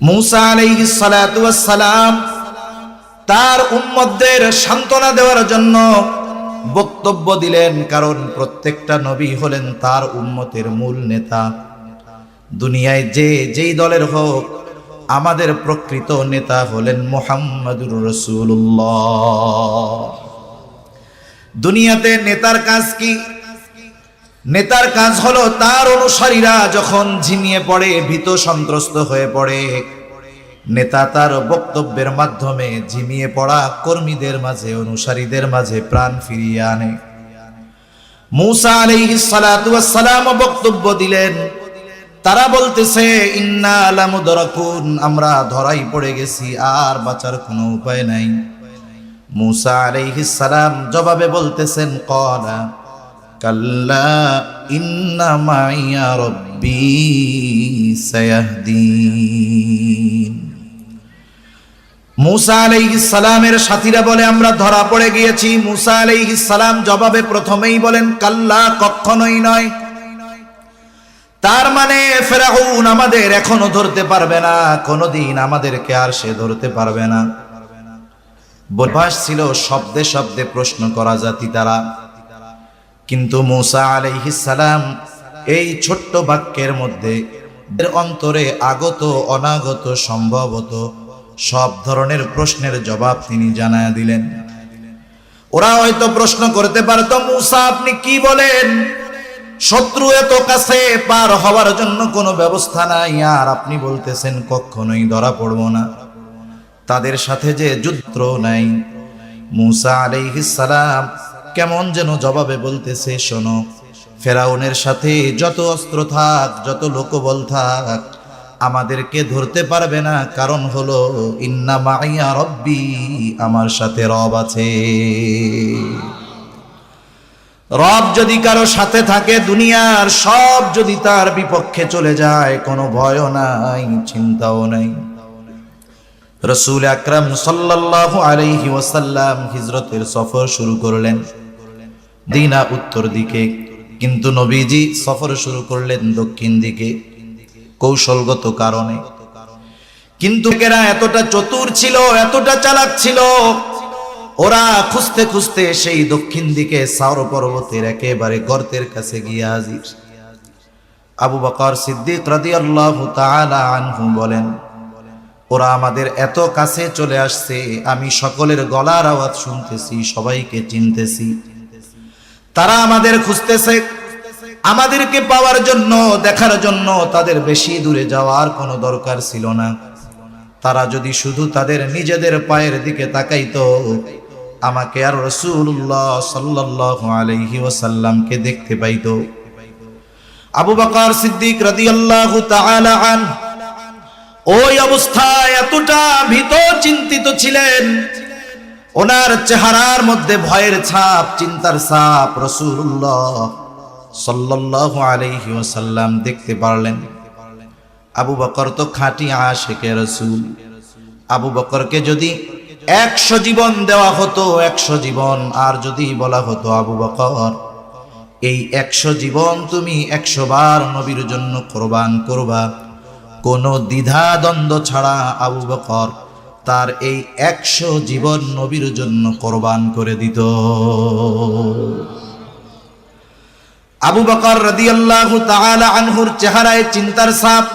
মূসা আলাইহিস সালাতু ওয়াস সালাম তার উম্মতদের সান্ত্বনা দেওয়ার জন্য বক্তব্য দিলেন, কারণ প্রত্যেকটা নবী হলেন তার উম্মতের মূল নেতা। দুনিয়ায় যেই দলের হোক, আমাদের প্রকৃত নেতা হলেন মুহাম্মাদুর রাসূলুল্লাহ। দুনিয়াতে নেতার কাজ কি? নেতার কাজ হলো তার অনুসারীরা যখন ঝিমিয়ে পড়ে, ভীত সন্ত্রস্ত হয়ে পড়ে, নেতা তার বক্তব্যের মাধ্যমে ঝিমিয়ে পড়া কর্মীদের মাঝে, অনুসারীদের মাঝে প্রাণ ফিরিয়ে আনে। মূসা আলাইহিস সালাতু ওয়াস সালাম বক্তব্য দিলেন, তারা বলতেছে ইন্না লামুদরাকুন, আমরা ধরাই পড়ে গেছি, আর বাঁচার কোনো উপায় নাই। মূসা আলাইহিস সালাম জবাবে বলতেছেন, ক্বালা কাল্লা ইন্না মাইয়া রাব্বী সায়াহদিন। মূসা আলাইহিস সালামের সাথীরা বলে আমরা ধরা পড়ে গিয়েছি। মূসা আলাইহিস সালাম জবাবে প্রথমেই বলেন কাল্লা, কখনোই নয়। তার মানে ফেরাউন আমাদের এখনো ধরতে পারবে না, কোনোদিন আমাদেরকে আর সে ধরতে পারবে না। অভ্যাস ছিল শব্দে শব্দে প্রশ্ন করা জাতি তারা, কিন্তু মূসা আলাইহিস সালাম এই ছোট্ট বাক্যের মধ্যে এর অন্তরে আগত অনাগত সম্ভবত সব ধরনের প্রশ্নের জবাব তিনি জানায়া দিলেন। ওরা হয়তো প্রশ্ন করতে পারত, মূসা আপনি কি বলেন? শত্রু এত কাছে, পার হওয়ার জন্য কোনো ব্যবস্থা নাই, আর আপনি বলতেছেন কখনোই ধরা পড়ব না। তাদের সাথে যে যুদ্ধ নাই। মূসা আলাইহিস সালাম কেমন যেন জবাবে বলতেছে, শোনো, ফেরাউনের সাথে যত অস্ত্র থাক, যত লোকবল থাক, আমাদেরকে ধরতে পারবে না। কারণ হলো ইন্না মাইয়া রব্বি, আমার সাথে রব আছে। রব যদি কারো সাথে থাকে, দুনিয়ার সব যদি তার বিপক্ষে চলে যায়, কোনো ভয়ও নাই, চিন্তাও নাই। রাসূল আকরাম সাল্লাল্লাহু আলাইহি ওয়াসাল্লাম হিজরতের সফর শুরু করলেন মদিনা উত্তর দিকে, কিন্তু নবীজি সফর শুরু করলেন দক্ষিণ দিকে কৌশলগত কারণে। কিন্তু এরা এতটা চতুর ছিল, এতটা চালাক ছিল, ওরা খুঁজতে খুঁজতে সেই দক্ষিণ দিকে সাওর পর্বতের একেবারে গর্তের কাছে গিয়ে হাজির। আবু বকর সিদ্দিক রাদিয়াল্লাহু তাআলা আনহু বলেন, ওরা আমাদের এত কাছে চলে আসছে, আমি সকলের গলার আওয়াজ শুনতেছি, সবাইকে চিনতেছি। তারা আমাদের খুঁজতেছে, আমাদেরকে পাওয়ার জন্য, দেখার জন্য তাদের বেশি দূরে যাওয়ার কোনো দরকার ছিল না। তারা যদি শুধু তাদের নিজেদের পায়ের দিকে তাকাইতো, আমাকে আর রাসূলুল্লাহ সাল্লাল্লাহু আলাইহি ওয়াসাল্লামকে দেখতে পাইতো। আবু বকর সিদ্দিক রাদিয়াল্লাহু তাআলা আনহু ওই অবস্থায় এতটা ভীত চিন্তিত ছিলেন, ওনার চেহারার মধ্যে ভয়ের ছাপ, চিন্তার ছাপ রাসূলুল্লাহ সাল্লাল্লাহু আলাইহি ওয়াসাল্লাম দেখতে পারলেন। আবু বকর তো খাঁটি আশিকে রাসূল। আবু বকরকে যদি 100 জীবন দেওয়া হতো, 100 জীবন, আর যদি বলা হতো আবু বকর এই 100 জীবন তুমি 100 বার নবীর জন্য কোরবান করবা, কোনো দ্বিধা দ্বন্দ্ব ছাড়া আবু বকর তার এই 100 জীবন নবীর জন্য কোরবান করে দিত। আবু বকর রাদিয়াল্লাহু তাআলা আনহুর চেহারায় চিন্তার ছাপ।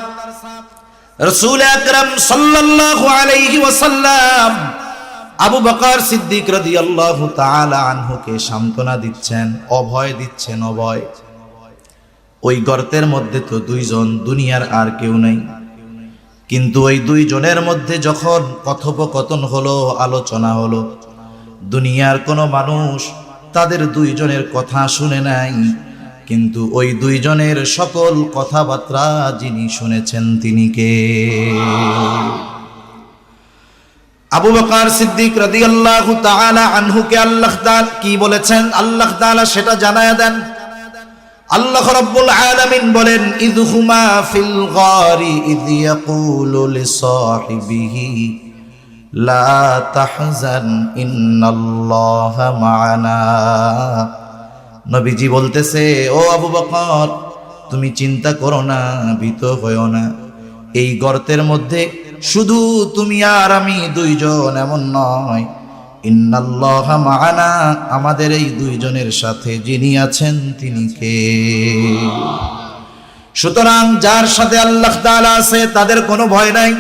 রাসূল আকরাম সাল্লাল্লাহু আলাইহি ওয়াসাল্লাম আবু বকর সিদ্দিক রাদিয়াল্লাহু তাআলা আনহুকে সান্ত্বনা দিচ্ছেন, অভয় দিচ্ছেন, অভয়। ওই গর্তের মধ্যে তো দুইজন, দুনিয়ার আর কেউ নেই, কিন্তু ওই দুইজনের মধ্যে যখন কথোপকথন হলো, আলোচনা হলো, দুনিয়ার কোনো মানুষ তাদের দুইজনের কথা শুনে নাই, কিন্তু ওই দুইজনের সকল কথাবার্তা যিনি শুনেছেন তিনি কে? আবু বকর সিদ্দিক রাদিয়াল্লাহু তাআলা আনহুকে আল্লাহ তাআলা কি বলেছেন, আল্লাহ তাআলা সেটা জানায়া দেন। আল্লাহ রাব্বুল আলামিন বলেন, ইযহুমা ফিল গারি ইয ইয়াকুলু লিসাহিবিহি লা তাহজান ইন্নাল্লাহা মা'ানা। নবীজি বলতেছে, ও আবু বকর তুমি চিন্তা করো না, ভীত হইও না। এই গর্তের মধ্যে শুধু তুমি আর আমি দুইজন এমন নয়, ইন্নাল্লাহা মা'ানা, আমাদের এই দুইজনের সাথে যিনি আছেন তিনি কে? সুতরাং যার সাথে আল্লাহ তাআলা আছে তাদের কোনো ভয় নাই।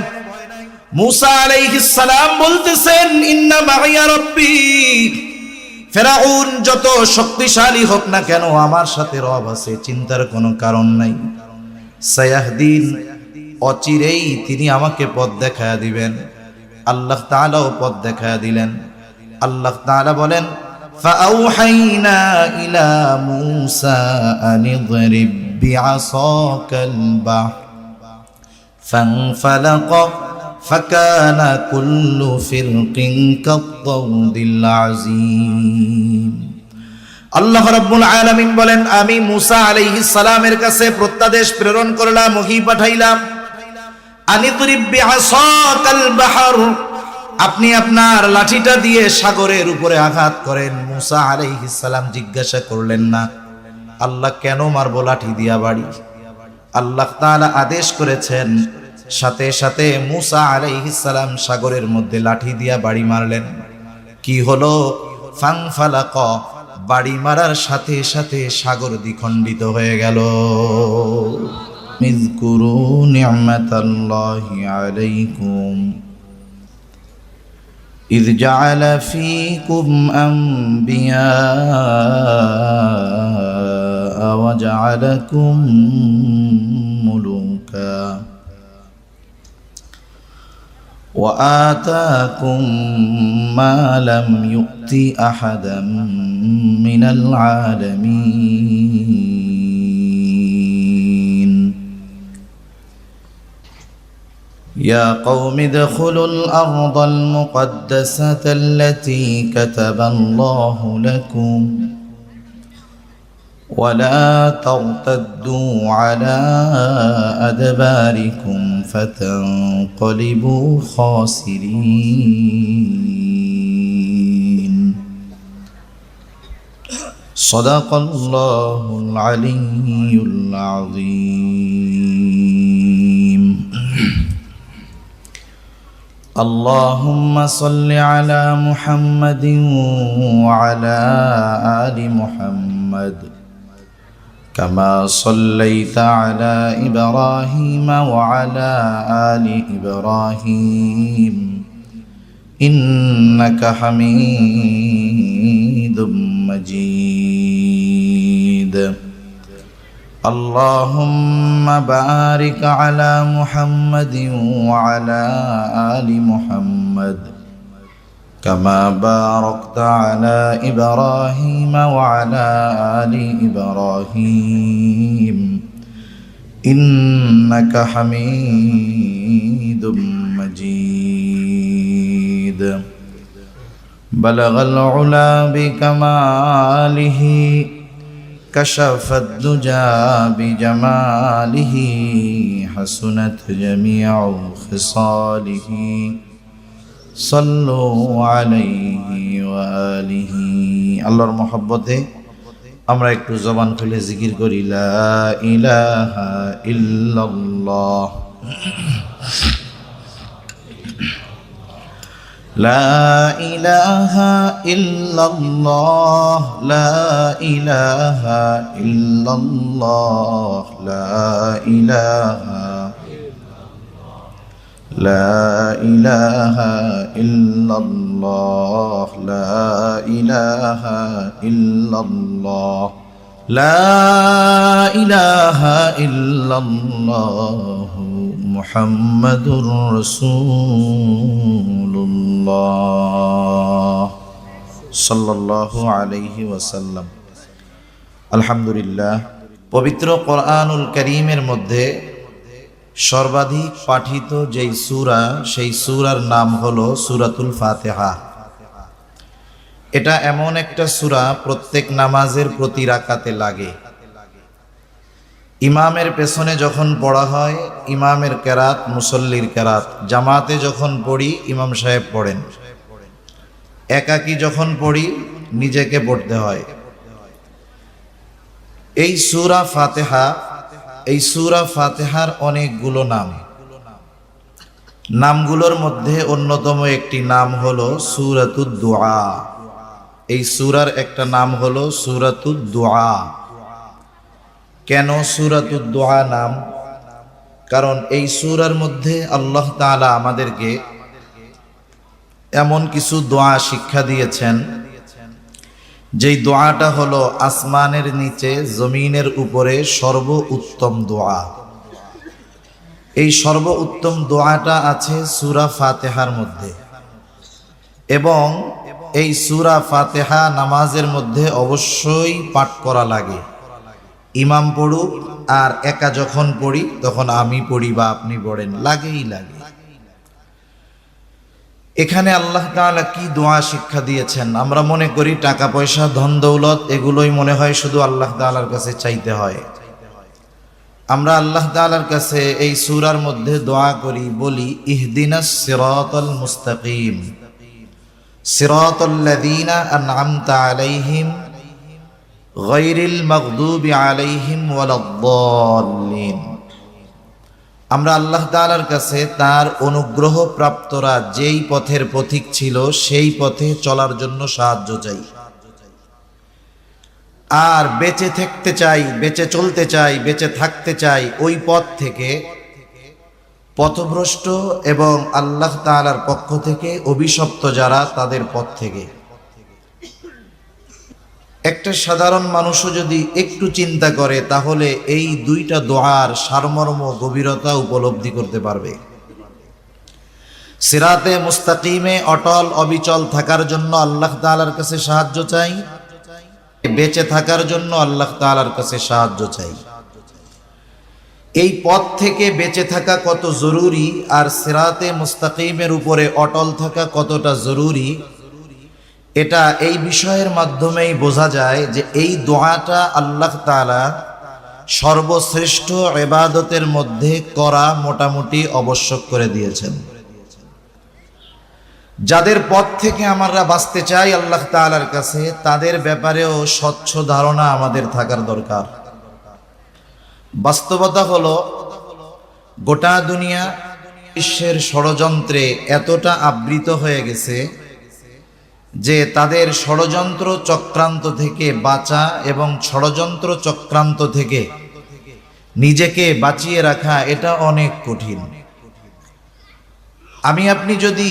মূসা আলাইহিস সালাম বলতেছেন, ইন্না মা'ইয়া রাব্বী, ফিরআউন যত শক্তিশালী হোক না কেন আমার সাথে রব আছে, চিন্তার কোনো কারণ নাই। সায়াহদিন, অচিরেই তিনি আমাকে পথ দেখায়া দিবেন। আল্লাহ তাআলাও পথ দেখায়া দিলেন। আল্লাহ তাআলা বলেন, ফাআউহাইনা ইলা মূসা আনিযরিব বিআসাকাল বাহর ফানফালাকা ফাকানা কুল্লু ফিরকিন কাত-তাউদিল আযীম। আল্লাহ রাব্বুল আলামিন বলেন, আমি মূসা আলাইহিস সালামের কাছে প্রত্যাদেশ প্রেরণ করলাম, ওহী পাঠাইলাম। আনিযরিব বিআসাকাল বাহর, আপনি আপনার লাঠিটা দিয়ে সাগরের উপরে আঘাত করেন। মূসা আলাইহিস সালাম জিজ্ঞাসা করলেন না, আল্লাহ কেন মারবো লাঠি দিয়া বাড়ি? আল্লাহ তাআলা আদেশ করেছেন, সাথে সাথে মূসা আলাইহিস সালাম সাগরের মধ্যে লাঠি দিয়া বাড়ি মারলেন। কি হলো? ফানফালাকা, বাড়ি মারার সাথে সাথে সাগর দ্বিখণ্ডিত হয়ে গেল। ইযকুরু নি'মাতাল্লাহি আলাইকুম إذ جعل فيكم أنبياء وجعلكم ملوكا وآتاكم ما لم يؤت أحدا من العالمين يا قوم ادخلوا الأرض المقدسة التي كتب الله لكم ولا ترتدوا على أدباركم فتنقلبوا خاسرين صدق الله العلي العظيم اللهم صل على محمد وعلى آل محمد كما صليت على إبراهيم وعلى آل إبراهيم إنك حميد مجيد اللهم بارك على محمد وعلى آل محمد كما باركت على إبراهيم وعلى آل إبراهيم إنك حميد مجيد بلغ العلا بكماله كشف الدجى بجماله حسنت جميع خصاله صلوا عليه وآله আল্লাহর মহব্বতে আমরা একটু জবান খুলে জিকির করি, লা ইলাহা ইল্লাল্লাহ لا إله إلا الله لا إله إلا الله لا إله لا إله إلا الله لا إله إلا الله لا إله إلا الله محمد رسول الله صلى الله عليه وسلم আলহামদুলিল্লাহ। পবিত্র কোরআনুল কারীমের মধ্যে সর্বাধিক পাঠিত যেই সূরা, সেই সূরার নাম হলো সূরাতুল ফাতিহা। এটা এমন একটা সূরা প্রত্যেক নামাজের প্রতি রাকাতে লাগে। ইমামের পেছনে যখন পড়া হয় ইমামের কেরাত, মুসল্লির কেরাত, জামাতে যখন পড়ি ইমাম সাহেব পড়েন, একাকী যখন পড়ি নিজেকে পড়তে হয়। এই সূরা ফাতিহা, এই সূরা ফাতিহার অনেকগুলো নাম। নামগুলোর মধ্যে অন্যতম একটি নাম হলো সূরাতুদ দুআ। এই সূরার একটা নাম হলো সূরাতুদ দুআ। কেন সূরাতুদ দুআ নাম? কারণ এই সূরার মধ্যে আল্লাহ তাআলা আমাদেরকে এমন কিছু দোয়া শিক্ষা দিয়েছেন, যেই দোয়াটা হলো আসমানের নিচে জমিনের উপরে সর্ব উত্তম দোয়া। এই সর্ব উত্তম দোয়াটা আছে সূরা ফাতিহার মধ্যে, এবং এই সূরা ফাতিহা নামাজের মধ্যে অবশ্যই পাঠ করা লাগে। ইমাম পড়ুক আর একা যখন পড়ি তখন আমি পড়ি বা আপনি পড়েন, লাগেই লাগে। এখানে আল্লাহ তাআলা কি দোয়া শিক্ষা দিয়েছেন? আমরা মনে করি টাকা পয়সা ধন দৌলত এগুলোই মনে হয় শুধু আল্লাহ তাআলার কাছে চাইতে হয়। আমরা আল্লাহ তাআলার কাছে এই সূরার মধ্যে দোয়া করি, বলি ইহদিনাস সিরাতাল মুস্তাকিম সিরাতাল্লাযীনা আন'আমতা আলাইহিম গায়রিল মাগদুবি আলাইহিম ওয়ালাদ-দাল্লিন। আমরা আল্লাহ তাআলার কাছে তার অনুগ্রহ প্রাপ্তরা যেই পথের পথিক ছিল সেই পথে চলার জন্য সাহায্য চাই। আর বেঁচে থাকতে চাই, বেঁচে চলতে চাই, বেঁচে থাকতে চাই ওই পথ থেকে পথভ্রষ্ট এবং আল্লাহ তাআলার পক্ষ থেকে অভিশপ্ত যারা, তাদের পথ থেকে। একটা সাধারণ মানুষও যদি একটু চিন্তা করে তাহলে এই দুইটা দোয়ার সারমর্ম গভীরতা উপলব্ধি করতে পারবে। সিরাতে মুস্তাকিমে অটল অবিচল থাকার জন্য আল্লাহ তাআলার কাছে সাহায্য চাই, বেঁচে থাকার জন্য আল্লাহ তাআলার কাছে সাহায্য চাই। এই পথ থেকে বেঁচে থাকা কত জরুরি আর সিরাতে মুস্তাকিমের উপরে অটল থাকা কতটা জরুরি, এটা এই বিষয়ের মাধ্যমেই বোঝা যায় যে এই দোয়াটা আল্লাহ তাআলা সর্বশ্রেষ্ঠ ইবাদতের মধ্যে করা মোটামুটি আবশ্যক করে দিয়েছেন। যাদের পথ থেকে আমরা বাঁচতে চাই আল্লাহ তাআলার কাছে, তাদের ব্যাপারেও স্বচ্ছ ধারণা আমাদের থাকার দরকার। বাস্তবতা হলো গোটা দুনিয়া বিশ্বের ষড়যন্ত্রে এতটা আবৃত হয়ে গেছে যে তাদের ষড়যন্ত্র চক্রান্ত থেকে বাঁচা এবং ষড়যন্ত্র চক্রান্ত থেকে নিজেকে বাঁচিয়ে রাখা এটা অনেক কঠিন। আমি আপনি যদি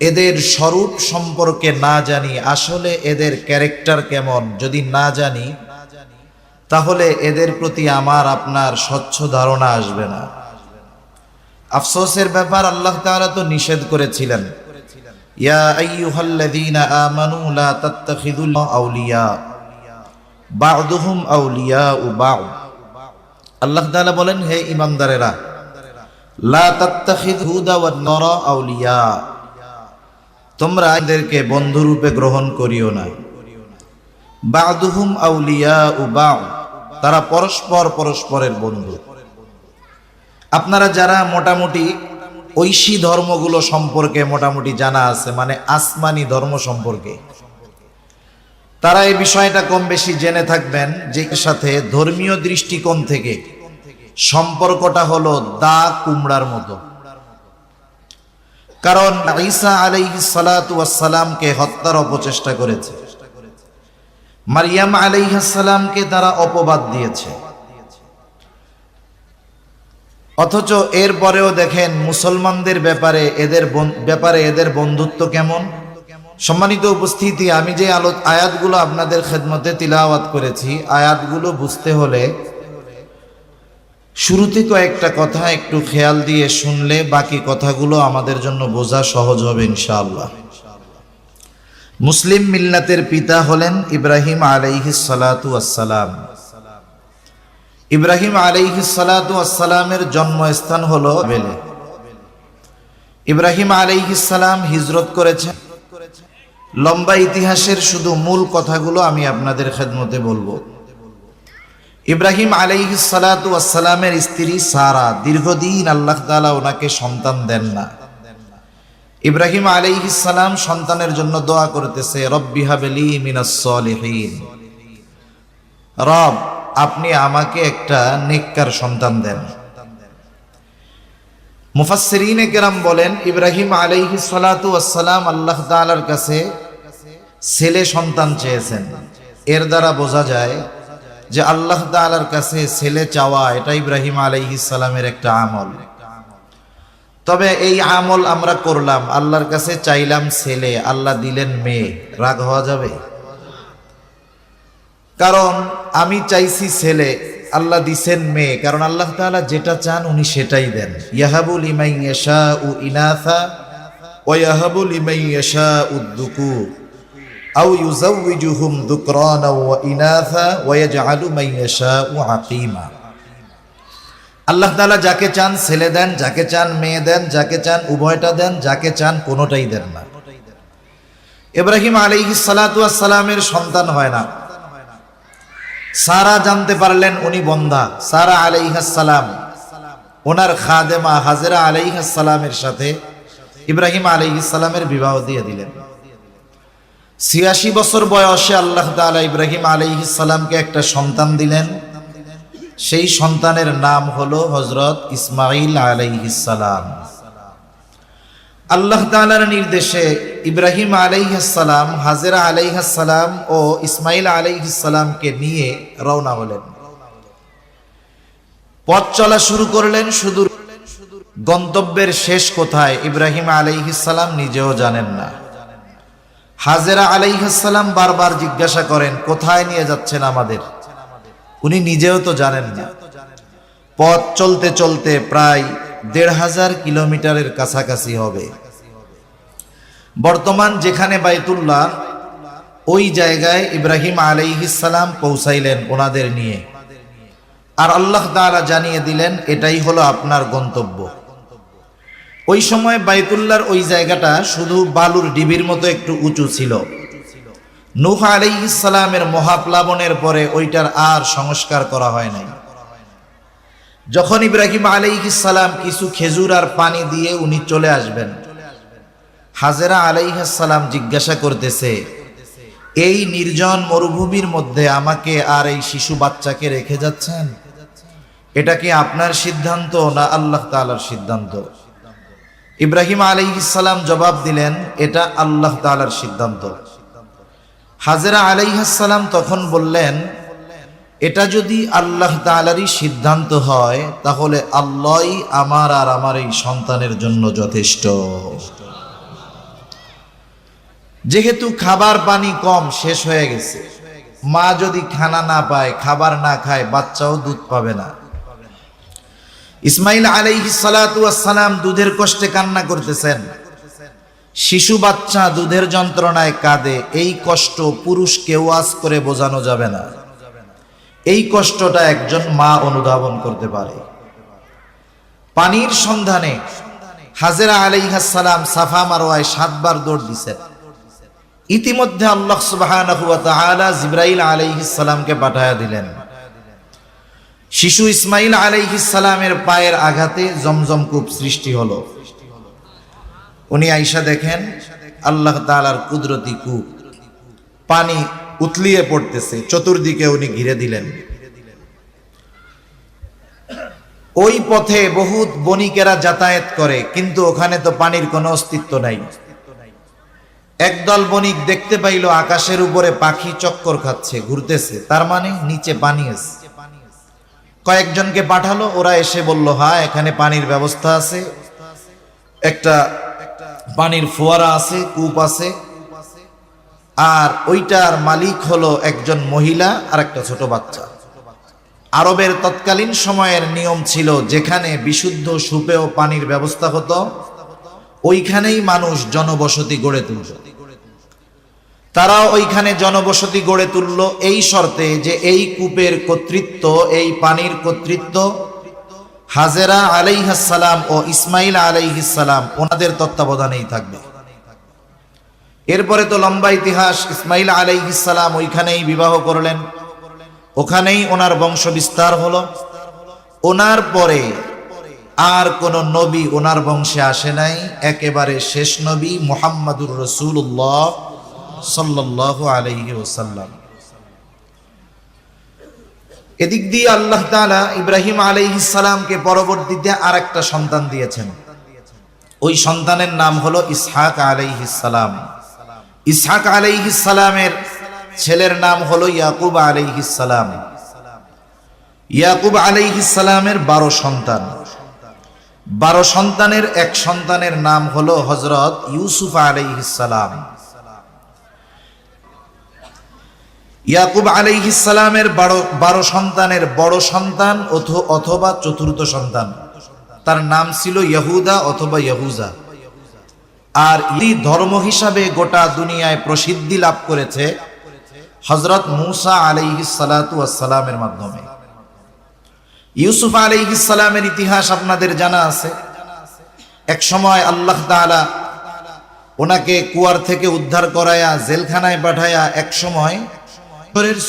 এদের স্বরূপ সম্পর্কে না জানি, আসলে এদের ক্যারেক্টার কেমন যদি না জানি, তাহলে এদের প্রতি আমার আপনার স্বচ্ছ ধারণা আসবে না। আফসোসের ব্যাপার, আল্লাহ তাআলা তো নিষেধ করেছিলেন, ইয়া আইয়ুহাল্লাযীনা আমানু লা তাত্তাখিযুল আউলিয়া বা'দুহুম আউলিয়াউ বা'দ। আল্লাহ তাআলা বলেন, হে ঈমানদারেরা, লা তাত্তাখিযু হুদা ওয়ান নারা আউলিয়া, তোমরা এদেরকে বন্ধুরূপে গ্রহণ করিও না। বা'দুহুম আউলিয়াউ বা'দ, তারা পরস্পর পরস্পরের বন্ধু। আপনারা যারা মোটামুটি ঐশী ধর্মগুলো সম্পর্কে মোটামুটি জানা আছে, মানে আসমানি ধর্ম সম্পর্কে, তারা এই বিষয়টা কম বেশি জেনে থাকবেন যে এর সাথে ধর্মীয় দৃষ্টিকোণ থেকে সম্পর্কটা হলো দা কুমড়ার মতো। কারণ ঈসা আলাইহিস সালাতু ওয়াস সালামকে হত্যার অপচেষ্টা করেছে, মারিয়াম আলাইহিস সালামকে তারা অপবাদ দিয়েছে, অথচ এরপরেও দেখেন মুসলমানদের ব্যাপারে এদের বন্ধুত্ব কেমন। সম্মানিত উপস্থিতি, আমি যে আয়াতগুলো আপনাদের খেদমতে তিলাওয়াত করেছি, আয়াতগুলো বুঝতে হলে শুরুতে কয়েকটা কথা একটু খেয়াল দিয়ে শুনলে বাকি কথাগুলো আমাদের জন্য বোঝা সহজ হবে ইনশাআল্লাহ। মুসলিম মিল্লাতের পিতা হলেন ইব্রাহিম আলাইহিস সালাতু ওয়াস সালাম। ইব্রাহিম আলাইহিস সালাতু ওয়াস সালামের জন্মস্থান হলো বেলে। ইব্রাহিম আলাইহিস সালাম হিজরত করেছেন। লম্বা ইতিহাসের শুধু মূল কথাগুলো আমি আপনাদের খেদমতে বলবো। ইব্রাহিম আলাইহিস সালাতু ওয়াস সালামের স্ত্রী সারা দীর্ঘদিন আল্লাহ তাআলা ওনাকে সন্তান দেন না। ইব্রাহিম আলাইহিস সালাম সন্তানের জন্য দোয়া করতেছে, রব্বি হাবলি মিনাস সলিহিন, রব, আপনি আমাকে একটা নেককার সন্তান দেন। মুফাসসিরিনে কেরাম বলেন, ইব্রাহিম আলাইহিস সালাতু ওয়াস সালাম আল্লাহ তাআলার কাছে ছেলে সন্তান চেয়েছেন। এর দ্বারা বোঝা যায় যে আল্লাহ তাআলার কাছে ছেলে চাওয়া এটা ইব্রাহিম আলাইহিস সালামের একটা আমল। তবে এই আমল আমরা করলাম, আল্লাহর কাছে চাইলাম ছেলে, আল্লাহ দিলেন মেয়ে, রাগ হওয়া যাবে? কারণ আমি চাইছি ছেলে, আল্লাহ দিছেন মেয়ে, কারণ আল্লাহ তাআলা যেটা চান উনি সেটাই দেন। ইয়াহাবু লিমান ইয়াশাউ ইনাসা ওয়া ইয়াহাবু লিমান ইয়াশাউ যুকুর আও ইউযাওয়িজুহুম যুকরানা ওয়া ইনাসা ওয়া ইয়াজআলু মান ইয়াশাউ আকীমা। আল্লাহ তাআলা যাকে চান ছেলে দেন, যাকে চান মেয়ে দেন, যাকে চান উভয়টা দেন, যাকে চান কোনোটাই দেন না। ইব্রাহিম আলাইহিস সালাতু ওয়াস সালামের সন্তান হয় না। সারা জানতে পারলেন উনি বন্ধা। সারা আলাইহিস সালাম ওনার খাদেমা হাজেরা আলাইহিস সালামের সাথে ইব্রাহিম আলাইহিস সালামের বিবাহ দিয়ে দিলেন। 86 বছর বয়সে আল্লাহ তাআলা ইব্রাহিম আলাইহিস সালামকে একটা সন্তান দিলেন। সেই সন্তানের নাম হলো হযরত ইসমাঈল আলাইহিস সালাম। আল্লাহ তাআলার নির্দেশে ইব্রাহিম আলাইহিস সালাম হাজেরা আলাইহিস সালাম ও ইসমাঈল আলাইহিস সালামকে নিয়ে রওনা হলেন। পথ চলা শুরু করলেন। শুধু গন্তব্যের শেষ কোথায় ইব্রাহিম আলাইহিস সালাম নিজেও জানেন না। হাজেরা আলাইহিস সালাম বারবার জিজ্ঞাসা করেন, কোথায় নিয়ে যাচ্ছেন আমাদের? উনি নিজেও তো জানেন না। পথ চলতে চলতে প্রায় ১৫০০ কিলোমিটারের কাছাকাছি হবে। বর্তমান যেখানে বাইতুল্লাহ, ওই জায়গায় ইব্রাহিম আলাইহিস সালাম পৌঁছাইলেন ওনাদের নিয়ে। আর আল্লাহ তাআলা জানিয়ে দিলেন এটাই হলো আপনার গন্তব্য। ওই সময় বাইতুল্লাহর ওই জায়গাটা শুধু বালুর ডিবির মতো একটু উঁচু ছিল। নূহ আলাইহিস সালামের মহাপ্লাবনের পরে ওইটার আর সংস্কার করা হয় নাই। যখন ইব্রাহিম আলাইহিস সালাম কিছু খেজুর আর পানি দিয়ে উনি চলে আসবেন, হাজেরা আলাইহিস সালাম জিজ্ঞাসা করতেছে, এই নির্জন মরুভূমির মধ্যে আমাকে আর এই শিশু বাচ্চাকে রেখে যাচ্ছেন? এটা কি আপনার সিদ্ধান্ত না আল্লাহ তাআলার সিদ্ধান্ত? ইব্রাহিম আলাইহিস সালাম জবাব দিলেন, এটা আল্লাহ তাআলার সিদ্ধান্ত। হাজেরা আলাইহিস সালাম তখন বললেন, এটা যদি আল্লাহ তাআলারই সিদ্ধান্ত হয় তাহলে আল্লাহই আমার আর আমার এই সন্তানের জন্য যথেষ্ট। যেহেতু খাবার পানি কম, শেষ হয়ে গেছে, মা যদি খানা না পায়, খাবার না খায়, বাচ্চাও দুধ পাবে না। ইসমাঈল আলাইহিস সালাতু ওয়াস সালাম দুধের কষ্টে কান্না করতেছেন। শিশু বাচ্চা দুধের যন্ত্রণায় কাঁদে। এই কষ্ট পুরুষকে ওয়াজ করে বোঝানো যাবে না। এই কষ্টটা একজন মা অনুধাবন করতে পারে। পানির সন্ধানে হাজেরা আলাইহিস সালাম সাফা মারওয়ায় 7 বার দৌড় দিয়েছেন। ইতিমধ্যে আল্লাহ সুবহানাহু ওয়া তাআলা জিবরাইল আলাইহিস সালামকে পাঠায়া দিলেন। শিশু ইসমাঈল আলাইহিস সালামের পায়ের আঘাতে জমজম কূপ সৃষ্টি হলো। উনি আইসা দেখেন আল্লাহ তাআলার কুদরতি কূপ, পানি উতলিয়ে পড়তেছে, চতুর্দিকে উনি ঘিরে দিলেন। ওই পথে বহুত বণিকেরা যাতায়াত করে, কিন্তু ওখানে তো পানির কোনো অস্তিত্ব নাই। একদল বণিক দেখতে পাইল আকাশের উপরে পাখি চক্কর খাচ্ছে, ঘুরতেছে, তার মানে নিচে পানি আছে। কয়েকজনকে পাঠালো, ওরা এসে বলল, হ্যাঁ এখানে পানির ব্যবস্থা আছে, একটা পানির ফোয়ারা আছে, কূপ আছে, আর ওইটার মালিক হলো একজন মহিলা আর একটা ছোট বাচ্চা। আরবের তৎকালীন সময়ের নিয়ম ছিল, যেখানে বিশুদ্ধ সুপেয় পানির ব্যবস্থা হতো ওইখানেই মানুষ জনবসতি গড়ে তুলত। তারাও ওইখানে জনবসতি গড়ে তুলল এই শর্তে যে এই কূপের কর্তৃত্ব, এই পানির কর্তৃত্ব হাজেরা আলাইহিস সালাম ও ইসমাঈল আলাইহিস সালাম ওনাদের তত্ত্বাবধানেই থাকবে। এরপরে তো লম্বা ইতিহাস। ইসমাঈল আলাইহিস সালাম ওইখানেই বিবাহ করলেন, ওখানেই ওনার বংশ বিস্তার হলো। ওনার পরে আর কোন নবী ওনার বংশে আসে নাই। একেবারে শেষ নবী মুহাম্মাদুর রাসূলুল্লাহ সাল্লাল্লাহু আলাইহি ওয়াসাল্লাম। এদিক দিয়ে আল্লাহ তাআলা ইব্রাহিম আলাইহিস সালামকে পরবর্তীতে আরেকটা সন্তান দিয়েছেন। ওই সন্তানের নাম হলো ইসহাক আলাইহিস সালাম। ইসহাক আলাইহিস সালামের ছেলের নাম হলো ইয়াকুব আলাইহিস সালাম। ইয়াকুব আলাইহিস সালামের 12 সন্তান। 12 সন্তানের এক সন্তানের নাম হলো হযরত ইউসুফ আলাইহিস সালাম। ইয়াকুব আলাইহিস সালামের 12 সন্তানের বড় সন্তান অথবা চতুর্থ সন্তান, তার নাম ছিল ইহুদা অথবা ইহুজা। আর এই ধর্ম হিসাবে গোটা দুনিয়ায় প্রসিদ্ধি লাভ করেছে হযরত মূসা আলাইহিস সালাতু ওয়াস সালামের মাধ্যমে। ইউসুফ আলাইহিস সালামের ইতিহাস আপনাদের জানা আছে। এক সময় আল্লাহ তাআলা ওনাকে কুয়ার থেকে উদ্ধার করায়া জেলখানায় পাঠায়া এক সময়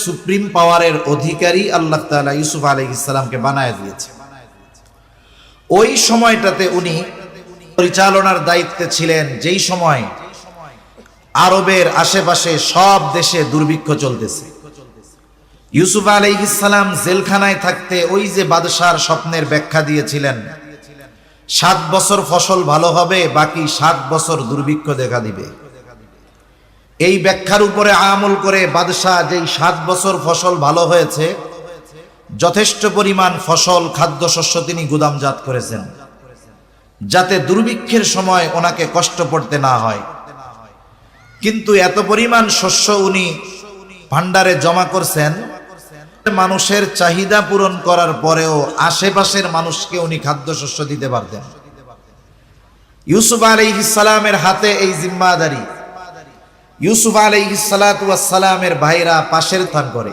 সুপ্রিম পাওয়ারের অধিকারী আল্লাহ তাআলা ইউসুফ আলাইহিস সালামকে বানায় দিয়েছে। ওই সময়টাতে উনি পরিচালনার দায়িত্বে ছিলেন, যেই সময় আরবের আশেপাশে সব দেশে দুর্ভিক্ষ চলতেছে। ইউসুফ আলাইহিস সালাম জেলখানায় থাকতে ওই যে বাদশার স্বপ্নের ব্যাখ্যা দিয়েছিলেন, 7 বছর ফসল ভালো হবে, বাকি 7 বছর দুর্ভিক্ষ দেখা দিবে। এই ব্যাখ্যার উপরে আমল করে বাদশাহ যেই 7 বছর ফসল ভালো হয়েছে, যথেষ্ট পরিমাণ ফসল খাদ্যশস্য তিনি গুদামজাত করেছেন, যাতে দুর্ভিক্ষের সময় ওনাকে কষ্ট পড়তে না হয়। কিন্তু এত পরিমাণ শস্য উনি ভান্ডারে জমা করছেন, মানুষের চাহিদা পূরণ করার পরেও আশেপাশের মানুষকে উনি খাদ্যশস্য দিতে পারতেন। ইউসুফ আলাইহিস সালামের হাতে এই জিম্মাদারি। ইউসুফ আলাইহিস সালাতু ওয়াস সালামের ভাইরা পাশের স্থান করে।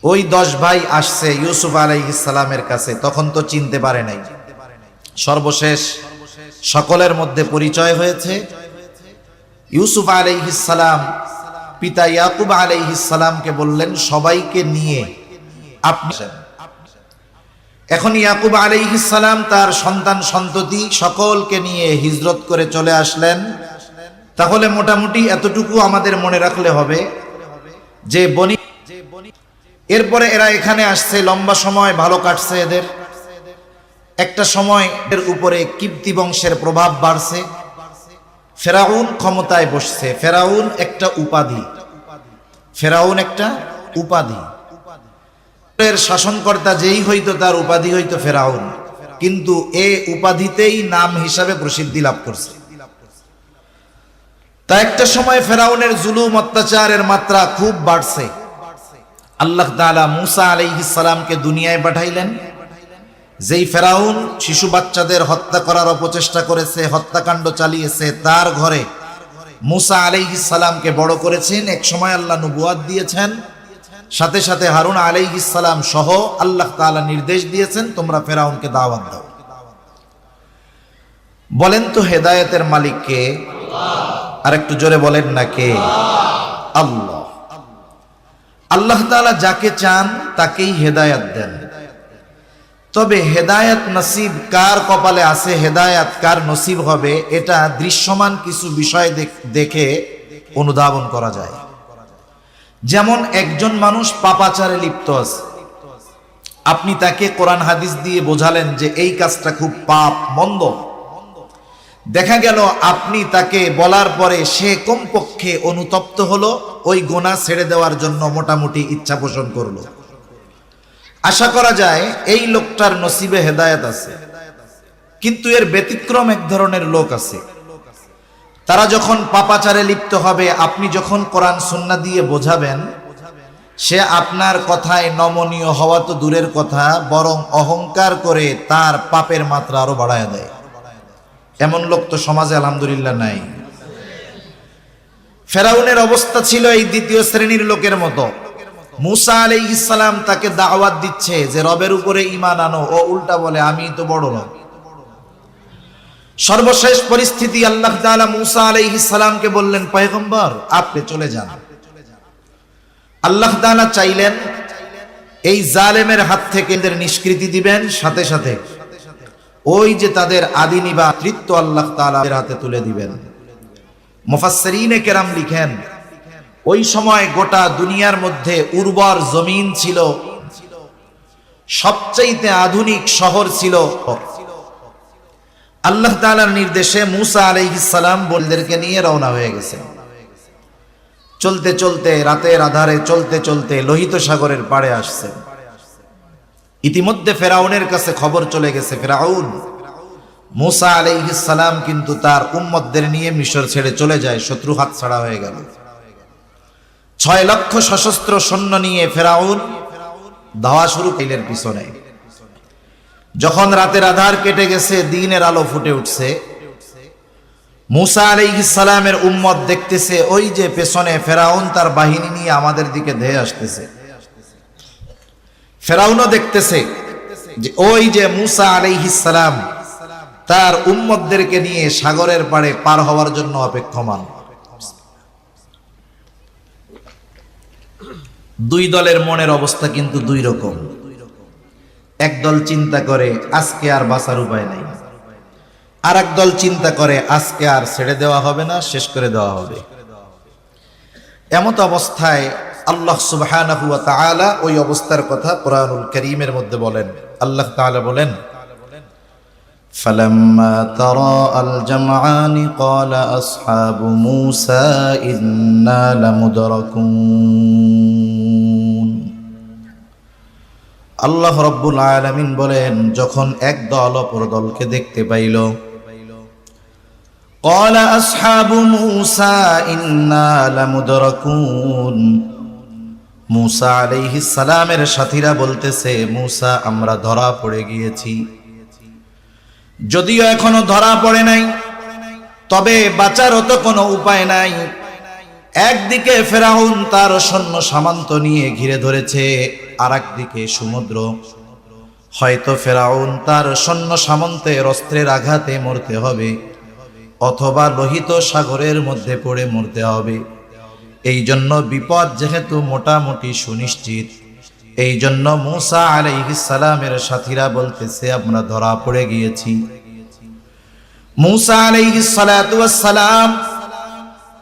ওই 10 ভাই আসছে ইউসুফ আলাইহিস সালামের কাছে, তখন তো চিনতে পারে নাই। সর্বশেষ সকলের মধ্যে পরিচয় হয়েছে। ইউসুফ আলাইহিস সালাম পিতা ইয়াকুব আলাইহিস সালামকে বললেন, সবাইকে নিয়ে আপনি। এখন ইয়াকুব আলাইহিস সালাম তার সন্তান সন্ততি সকলকে নিয়ে হিজরত করে চলে আসলেন। তাহলে মোটামুটি এতটুকু আমাদের মনে রাখলে হবে যে এরপরে এরা এখানে আসছে, লম্বা সময় ভালো কাটছে এদের। একটা সময় এর উপরে কিপ্তি বংশের প্রভাব বাড়ছে, ফেরাউন ক্ষমতায় বসছে। ফেরাউন একটা উপাধি, ফেরাউন একটা উপাধি। এর শাসনকর্তা যেই হইতো তার উপাধি হইতো ফেরাউন, কিন্তু এ উপাধিতেই নাম হিসাবে প্রসিদ্ধি লাভ করছে। তা একটা সময় ফেরাউনের জুলুম অত্যাচারের মাত্রা খুব বাড়ছে। আল্লাহ তাআলা মূসা আলাইহিস সালামকে দুনিয়ায় পাঠাইলেন। যেই ফেরাউন শিশু বাচ্চাদের হত্যা করার অপচেষ্টা করেছে, হত্যাকাণ্ড চালিয়েছে, তার ঘরে মূসা আলাইহিস সালামকে বড় করেছেন। এক সময় আল্লাহ নবুয়াত দিয়েছেন, সাথে সাথে হারুন আলাইহিস সালাম সহ আল্লাহ তাআলা নির্দেশ দিয়েছেন, তোমরা ফেরাউনকে দাওয়াত দাও। বলেন তো হেদায়েতের মালিক কে? আর একটু জোরে বলেন না কে? আল্লাহ। আল্লাহ তাআলা যাকে চান তাকেই হেদায়েত দেন। তবে হেদায়েত নসিব কার কপালে আছে, হেদায়েত কার নসিব হবে, এটা দৃশ্যমান কিছু বিষয় দেখে অনুধাবন করা যায়। যেমন একজন মানুষ পাপাচারে লিপ্ত আছে, আপনি তাকে কোরআন হাদিস দিয়ে বোঝালেন যে এই কাজটা খুব পাপ, মন্দ। দেখা গেল আপনি তাকে বলার পরে সে কমপক্ষে অনুতপ্ত হলো, ওই গুনাহ ছেড়ে দেওয়ার জন্য মোটামুটি ইচ্ছা পোষণ করলো। আশা করা যায় এই লোকটার নসিবে হেদায়েত আছে। কিন্তু এর ব্যতিক্রম এক ধরনের লোক আছে, তারা যখন পাপাচারে লিপ্ত হবে, আপনি যখন কোরআন সুন্নাহ দিয়ে বোঝাবেন, সে আপনার কথায় নমনীয় হওয়া তো দূরের কথা, বরং অহংকার করে তার পাপের মাত্রা আরো বাড়ায় দেয়। এমন লোক তো সমাজে আলহামদুলিল্লাহ নাই। ফেরাউনের অবস্থা ছিল এই দ্বিতীয় শ্রেণীর লোকের মতো। মূসা আলাইহিস সালাম তাকে দাওয়াত দিচ্ছে যে রবের উপরে ঈমান আনো, ও উল্টা বলে আমি তো বড় লোক। সর্বশেষ পরিস্থিতি আল্লাহ তাআলা মূসা আলাইহিস সালামকে বললেন, পয়গম্বর আপনি চলে যান। আল্লাহ তাআলা চাইলেন এই জালেমের হাত থেকে এদের নিষ্কৃতি দিবেন, সাথে সাথে ওই যে তাদের আদি নিবাতৃত্ব আল্লাহ তাআলা এর হাতে তুলে দিবেন। মুফাসসিরিনে কেরাম লিখেন, ওই সময় গোটা দুনিয়ার মধ্যে উর্বর জমিন ছিল, সবচাইতে আধুনিক শহর ছিল, আল্লাহ তাআলার নির্দেশে মূসা আলাইহিস সালাম বলদেরকে নিয়ে রওনা হয়ে গেছেন। চলতে চলতে রাতের আধারে চলতে চলতে লোহিত সাগরের পাড়ে আসছেন। ইতিমধ্যে ফেরাউনের কাছে খবর চলে গেছে, ফেরাউন মূসা আলাইহিস সালাম কিন্তু তার উম্মতদের নিয়ে মিশর ছেড়ে চলে যায়, শত্রু হাতছাড়া হয়ে গেল। 6 লক্ষ সশস্ত্র সৈন্য নিয়ে ফেরাউন ধাওয়া শুরু করলেন পিছনে। যখন রাতের আধার কেটে গেছে, দিনের আলো ফুটে উঠছে, মূসা আলাইহিস সালামের উম্মত দেখতেছে ওই যে পেছনে ফেরাউন তার বাহিনী নিয়ে আমাদের দিকে ধেয়ে আসতেছে। ফেরাউনও দেখতেছে যে ওই যে মূসা আলাইহিস সালাম তার উম্মতদেরকে নিয়ে সাগরের পাড়ে পার হওয়ার জন্য অপেক্ষমান। দুই দলের মনের অবস্থা কিন্তু দুই রকম। এক দল চিন্তা করে আজকে আর বাঁচার উপায় নাই, আর এক দল চিন্তা করে আজকে আর ছেড়ে দেওয়া হবে না, শেষ করে দেওয়া হবে। এমত অবস্থায় আল্লাহ সুবহানাহু ওয়া তাআলা ওই অবস্থার কথা কোরআনুল কারীমের মধ্যে বলেন। আল্লাহ তাআলা বলেন, ফালাম্মা তারাআল জামআনি ক্বালা আসহাবু মূসা ইন্না লামুদরাকুন। আল্লাহ রাব্বুল আলামিন বলেন, যখন এক দল অপর দলকে দেখতে পাইল, ক্বালা আসহাবু মূসা ইন্না লামুদরাকুন, মূসা আলাইহিস সালামের সাথীরা বলতেছে, মূসা আমরা ধরা পড়ে গিয়েছি। যদিও এখনো ধরা পড়ে নাই, তবে বাঁচারও তো কোনো উপায় নাই। একদিকে ফেরাউন তার সৈন্য সামন্ত নিয়ে ঘিরে ধরেছে, আর একদিকে সমুদ্র। হয়তো ফেরাউন তার সৈন্য সামন্তের অস্ত্রের আঘাতে মরতে হবে, অথবা লোহিত সাগরের মধ্যে পড়ে মরতে হবে। এই জন্য বিপদ যেহেতু মোটামুটি সুনিশ্চিত, এই জন্য মূসা আলাইহিস সালামের সাথীরা বলতেছে আমরা ধরা পড়ে গিয়েছি। মূসা আলাইহিস সালাতু ওয়াস সালাম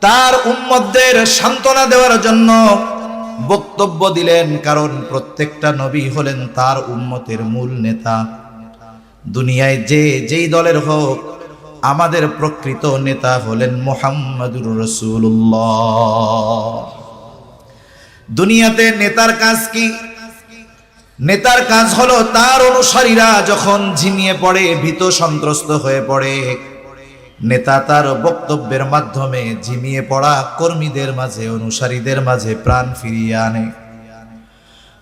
তার উম্মতদের সান্ত্বনা দেওয়ার জন্য বক্তব্য দিলেন, কারণ প্রত্যেকটা নবী হলেন তার উম্মতের মূল নেতা। দুনিয়ায় যেই দলের হোক, আমাদের প্রকৃত নেতা হলেন মুহাম্মাদুর রাসূলুল্লাহ। দুনিয়াতে নেতার কাজ কি? নেতার কাজ হলো তার অনুসারীরা যখন ঝিমিয়ে পড়ে, ভীত সন্ত্রস্ত হয়ে পড়ে, নেতা তার বক্তব্যের মাধ্যমে ঝিমিয়ে পড়া কর্মীদের মাঝে, অনুসারীদের মাঝে প্রাণ ফিরিয়ে আনে।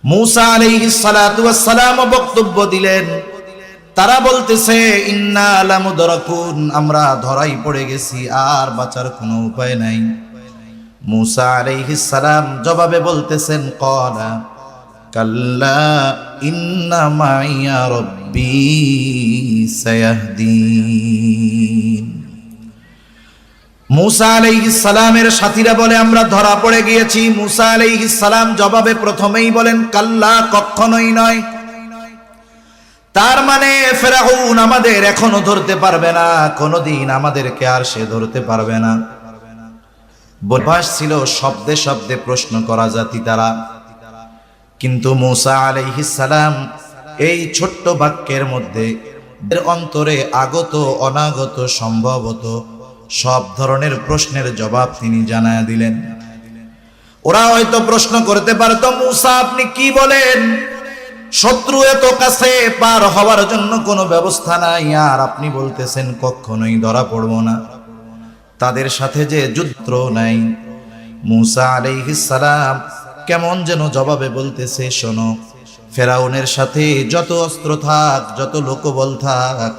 মূসা আলাইহিস সালাতু ওয়াস সালাম বক্তব্য দিলেন, তারা বলতেছে ইন্না লামুদরাকুন, আমরা ধরাই পড়ে গেছি, আর বাঁচার কোনো উপায় নাই। মূসা আলাইহিস সালাম জবাবে বলতেছেন, ক্বালা কাল্লা ইন্না মাইয়া রাব্বী সায়াহদিন। মূসা আলাইহিস সালামের সাথীরা বলে আমরা ধরা পড়ে গিয়েছি। মূসা আলাইহিস সালাম জবাবে প্রথমেই বলেন কাল্লা, কখনোই নয়। তার মানে ফেরাউন আমাদের এখনো ধরতে পারবে না, কোনদিন আমাদেরকে আর সে ধরতে পারবে না। অভ্যাস ছিল শব্দে শব্দে প্রশ্ন করা জাতি তারা, কিন্তু মূসা আলাইহিস সালাম এই ছোট্ট বাক্যের মধ্যে এর অন্তরে আগত অনাগত সম্ভবত সব ধরনের প্রশ্নের জবাব তিনি জানায়া দিলেন। ওরা হয়তো প্রশ্ন করতে পারতো, মূসা আপনি কি বলেন? শত্রু এত কাছে, পার হওয়ার জন্য কোনো ব্যবস্থা নাই, আর আপনি বলতেছেন কখনোই ধরা পড়ব না। তাদের সাথে যে যুদ্ধ নাই। মূসা আলাইহিস সালাম কেমন যেন জবাবে বলতেছে, শোনো, ফেরাউনের সাথে যত অস্ত্র থাক, যত লোকবল থাক,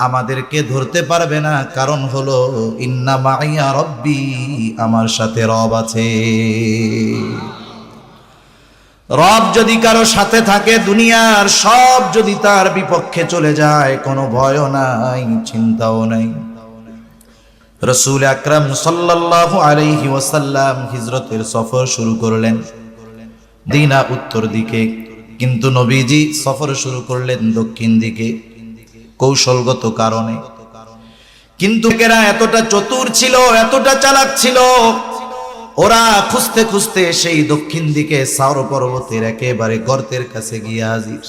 আমাদেরকে ধরতে পারবে না। কারণ হলো ইন্না মাইয়া রব্বি, আমার সাথে রব আছে। রব যদি কারো সাথে থাকে, দুনিয়ার সব যদি তার বিপক্ষে চলে যায়, কোনো ভয়ও নাই, চিন্তাও নাই। রাসূল আকরাম সাল্লাল্লাহু আলাইহি ওয়াসাল্লাম হিজরতের সফর শুরু করলেন মদিনা উত্তর দিকে, কিন্তু নবীজি সফর শুরু করলেন দক্ষিণ দিকে কৌশলগত কারণে। কিন্তু এরা এতটা চতুর ছিল, এতটা চালাক ছিল, ওরা খুঁজতে খুঁজতে সেই দক্ষিণ দিকে সাওর পর্বতের একেবারে গর্তের কাছে গিয়ে হাজির।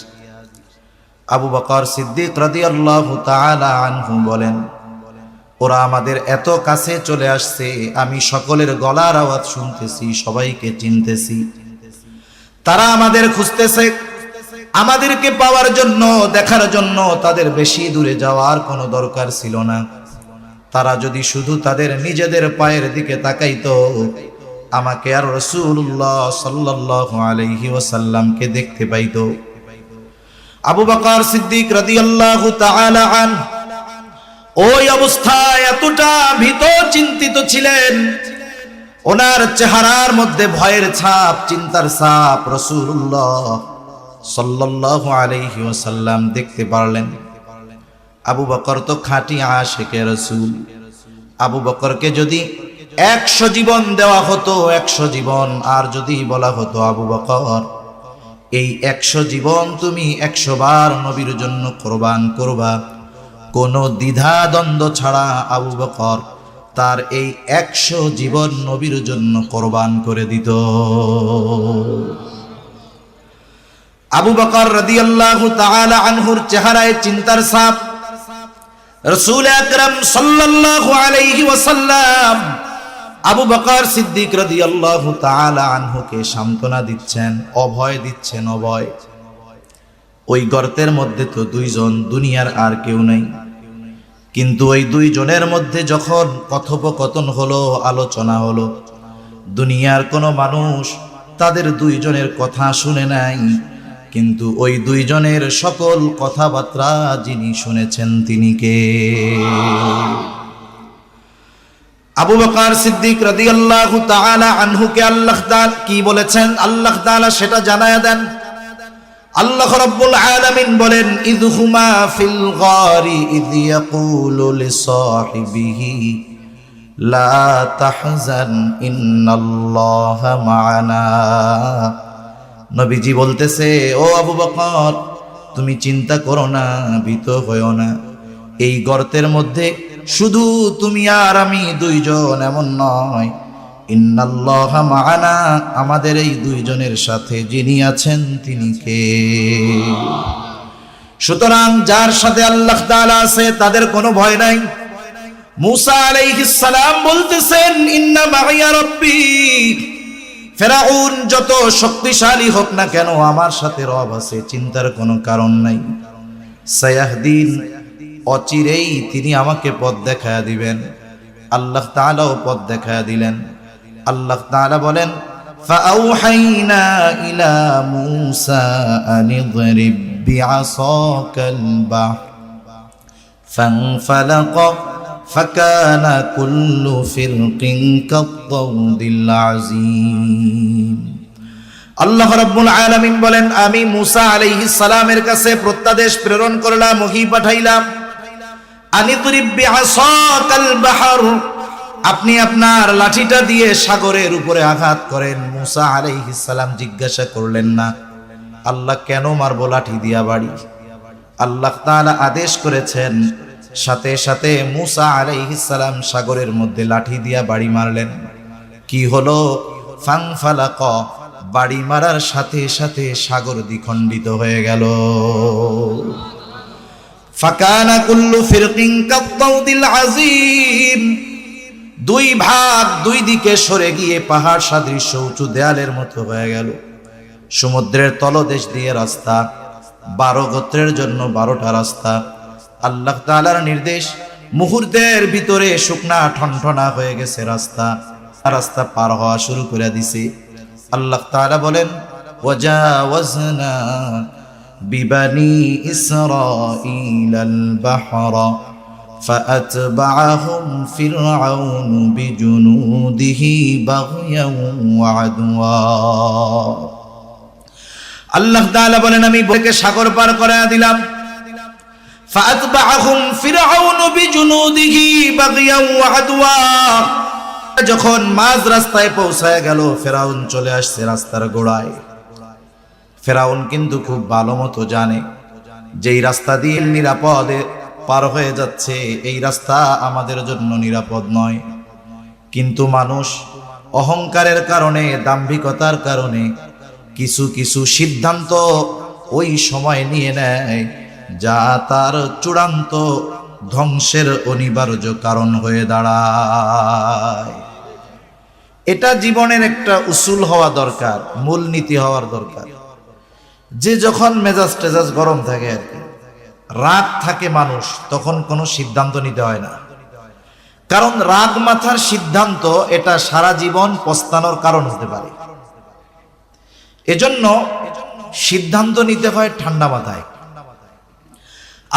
আবু বকর সিদ্দিক রাদিয়াল্লাহু তাআলা আনহু বলেন, ওরা আমাদের এত কাছে চলে আসছে, আমি সকলের গলার আওয়াজ শুনতেছি, সবাইকে চিনতেছি। তারা আমাদের খুঁজতেছে, আমাদেরকে পাওয়ার জন্য, দেখার জন্য তাদের বেশি দূরে যাওয়ার কোনো দরকার ছিল না। তারা যদি শুধু তাদের নিজেদের পায়ের দিকে তাকাইতো, আমাকে আর রাসূলুল্লাহ সাল্লাল্লাহু আলাইহি ওয়াসাল্লামকে দেখতে পাইতো। আবু বকর সিদ্দিক রাদিয়াল্লাহু তাআলা আনহু ওই অবস্থায় এতটা ভীত চিন্তিত ছিলেন, ওনার চেহারার মধ্যে ভয়ের ছাপ, চিন্তার ছাপ রাসূলুল্লাহ সাল্লাল্লাহু আলাইহি ওয়াসাল্লাম দেখতে পারলেন। আবু বকর তো খাঁটি আশিকে রাসূল। আবু বকরকে যদি 100 জীবন দেওয়া হতো, 100 জীবন, আর যদি বলা হতো আবু বকর এই 100 জীবন তুমি 100 বার নবীর জন্য কোরবান করবা, কোনো দ্বিধা দ্বন্দ্ব ছাড়া আবু বকর তার এই 100 জীবন নবীর জন্য কোরবান করে দিত। আবু বকর রাদিয়াল্লাহু তাআলা আনহুর চেহারায় চিন্তার ছাপ। রাসূল আকরাম সাল্লাল্লাহু আলাইহি ওয়াসাল্লাম আবু বকর সিদ্দিক রাদিয়াল্লাহু তাআলা আনহুকে সান্ত্বনা দিচ্ছেন, অভয় দিচ্ছেন, অভয়। ওই গর্তের মধ্যে তো 2 জন, দুনিয়ার আর কেউ নেই। কিন্তু ওই 2 জনের মধ্যে যখন কথোপকথন হলো, আলোচনা হলো, দুনিয়ার কোনো মানুষ তাদের 2 জনের কথা শুনে নাই, কিন্তু ওই 2 জনের সকল কথাবার্তা যিনি শুনেছেন তিনি কে? আবু বকর সিদ্দিক রাদিয়াল্লাহু তাআলা আনহুকে আল্লাহ তাআলা কি বলেছেন, আল্লাহ তাআলা সেটা জানায়া দেন। আল্লাহ রাব্বুল আলামিন বলেন, ইযহুমা ফিল গারি ইয ইয়াকুলু লিসাহিবিহি লা তাহজান ইন্নাল্লাহা মা'ানা। নবীজি বলতেছে, ও আবু বকর তুমি চিন্তা করো না, ভীত হয়ো না। এই গর্তের মধ্যে শুধু তুমি আর আমি 2 জন, এমন নয়। ইন্নাল্লাহা মা'ানা, আমাদের এই 2 জনের সাথে যিনি আছেন তিনি কে? সুতরাং যার সাথে আল্লাহ তাআলা আছে তাদের কোনো ভয় নাই। মূসা আলাইহিস সালাম বলতেছেন, ইন্না মা'ইয়া রাব্বী, ফেরাউন যত শক্তিশালী হোক না কেন আমার সাথে রব আছে, চিন্তার কোনো কারণ নাই। সায়াহদিন, অচিরেই তিনি আমাকে পথ দেখায়া দিবেন। আল্লাহ তাআলাও পথ দেখায়া দিলেন। আল্লাহ তাআলা বলেন, ফাআউহাইনা ইলা মূসা আনিদরিব বিআসাকাল বাহর ফানফালাকা ফাকানা কুল্লু ফিরকিন কাত-তাউদিল আযীম। আল্লাহ রাব্বুল আলামিন বলেন, আমি মূসা আলাইহিস সালামের কাছে প্রত্যাদেশ প্রেরণ করলাম, ওহী পাঠাইলাম। আনিদরিব বিআসাকাল বাহর, আপনি আপনার লাঠিটা দিয়ে সাগরের উপরে আঘাত করেন। মূসা আলাইহিস সালাম জিজ্ঞাসা করলেন না, আল্লাহ কেন মারবো লাঠি দিয়া বাড়ি? আল্লাহ তাআলা আদেশ করেছেন, সাথে সাথে মূসা আলাইহিস সালাম সাগরের মধ্যে লাঠি দিয়া বাড়ি মারলেন। কি হলো? ফানফালাকা, বাড়ি মারার সাথে সাথে সাগর দ্বিখণ্ডিত হয়ে গেল। ফাকানা কুল্লু ফিরকিন কাত-তাউদিল আযীম, 2 ভাগ 2 দিকে সরে গিয়ে পাহাড় সদৃশ উঁচু দেয়ালের মতো হয়ে গেল। সমুদ্রের তলদেশ দিয়ে রাস্তা, 12 গোত্রের জন্য 12টা রাস্তা। আল্লাহ তাআলার নির্দেশ, মুহূর্তের ভিতরে শুকনা ঠনঠনা হয়ে গেছে রাস্তা, রাস্তা পার হওয়া শুরু করে দিছে। আল্লাহ তাআলা বলেন, ওয়াজাওয়াজনা বিবানি ইসরাঈলাল বাহরা ফাআতবাআহুম ফিরআউন বিজুনুদিহি বাগয়ান ওয়া আদওয়া। আল্লাহ তাআলা বলেন, আমি বকে সাগর পার করে দিলাম। ফাআতবাআহুম ফিরআউন বিজুনুদিহি বাগয়ান ওয়া আদওয়া, যখন মাঝ রাস্তায় পৌঁছায় গেল, ফেরাউন চলে আসছে রাস্তার গোড়ায়। ফেরাউন কিন্তু খুব ভালো মতো জানে যেই রাস্তা দিয়ে নিরাপদে পার হয়ে যাচ্ছে, এই রাস্তা আমাদের জন্য নিরাপদ নয়। কিন্তু মানুষ অহংকারের কারণে, দাম্ভিকতার কারণে কিছু কিছু সিদ্ধান্ত ওই সময় নিয়ে নেয় যা তার চূড়ান্ত ধ্বংসের অনিবার্য কারণ হয়ে দাঁড়ায়। এটা জীবনের একটা উসুল হওয়া দরকার, মূলনীতি হওয়ার দরকার। যে যখন মেজাজ টেজাজ গরম থাকে আর কি, রাগ থাকে মানুষ, তখন কোনো সিদ্ধান্ত নিতে হয় না। কারণ রাগ মাথার সিদ্ধান্ত এটা সারা জীবন পস্তানোর কারণ হতে পারে। এজন্য সিদ্ধান্ত নিতে হয় ঠান্ডা মাথায়।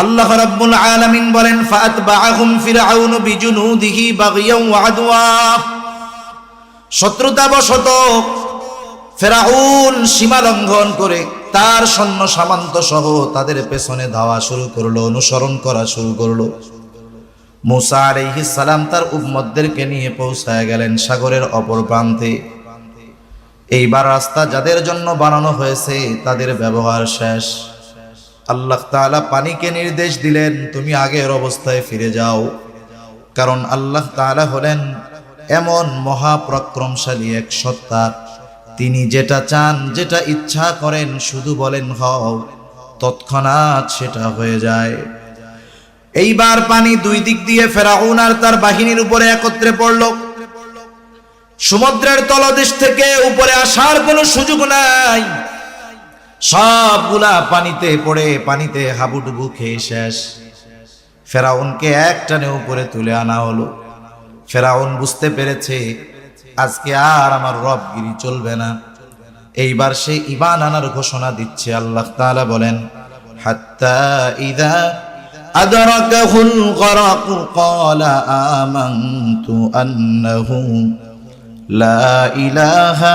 আল্লাহ রাব্বুল আলামিন বলেন, ফাআতবাআহুম ফিরআউন বিজুনুদিহি বাগিয়ান ওয়া আদওয়া। শত্রুতাবশত ফিরআউন সীমা লঙ্ঘন করে তার সৈন্য সামন্ত সহ তাদের পেছনে ধাওয়া শুরু করলো, অনুসরণ করা শুরু করলো। মুসা আলাইহিস সালাম তার উম্মতদেরকে নিয়ে পৌঁছায় গেলেন সাগরের অপর প্রান্তে। এইবার রাস্তা যাদের জন্য বানানো হয়েছে তাদের ব্যবহার শেষ। আল্লাহ তাআলা পানিকে নির্দেশ দিলেন, তুমি আগের অবস্থায় ফিরে যাও। কারণ আল্লাহ তাআলা হলেন এমন মহাপরাক্রমশালী এক সত্তা, তিনি যেটা চান, যেটা ইচ্ছা করেন, শুধু বলেন হও, তৎক্ষণাৎ সেটা হয়ে যায়। এইবার পানি দুই দিক দিয়ে ফেরাউন আর তার বাহিনীর উপরে একত্রে পড়ল। সমুদ্রের তলদেশ থেকে উপরে আসার কোনো সুযোগ নাই। সবগুলা পানিতে পড়ে পানিতে হাবুডুবু খেয়ে শেষ। ফেরাউনকে এক টানে উপরে তুলে আনা হলো। ফেরাউন বুঝতে পেরেছে আজকে আর আমার রবগিরি চলবে না। এইবার সে ঈমান আনার ঘোষণা দিচ্ছে। আল্লাহ তাআলা বলেন, হাত্তা ইযা আদরাকাহুল গরাক ক্বালা আমানতু আন্নাহু লা ইলাহা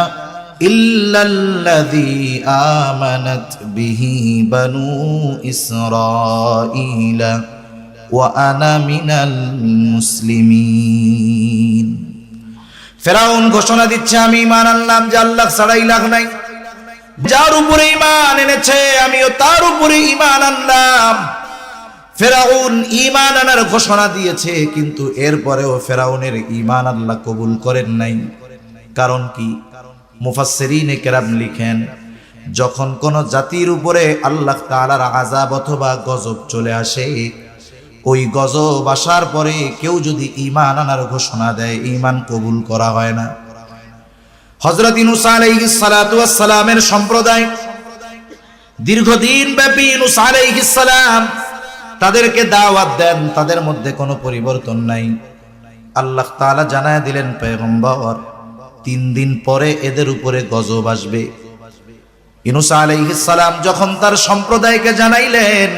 ইল্লাল্লাযী আমানাত বিহি বানু ইসরাঈলা ওয়া আনা মিনাল মুসলিমিন। ফেরাউন ঘোষণা দিচ্ছে, আমি ঈমান আনলাম যে আল্লাহ ছাড়া ইলাহ নাই, যার উপরে ঈমান এনেছে আমিও তার উপরে ঈমান আনলাম। ফেরাউন ঈমান আনার ঘোষণা দিয়েছে, কিন্তু এরপরেও ফেরাউনের ঈমান আল্লাহ কবুল করেন নাই। কারণ কি? মুফাসসিরিনে কেরাম লিখেন, যখন কোন জাতির উপরে আল্লাহ তাআলার আযাব অথবা গজব চলে আসে, ওই গজব আসার পরে কেউ যদি ঈমান আনার ঘোষণা দেয়, ঈমান কবুল করা হয় না। হযরত ইউনূস আলাইহিস সালাতু ওয়াস সালামের সম্প্রদায় দীর্ঘদিন ব্যাপী ইউনূস আলাইহিস সালাম তাদেরকে দাওয়াত দেন, তাদের মধ্যে কোনো পরিবর্তন নাই। আল্লাহ তাআলা জানায় দিলেন, পয়গম্বর 3 দিন পরে এদের উপরে গজব আসবে। ইউনূস আলাইহিস সালাম যখন তার সম্প্রদায়কে জানাইলেন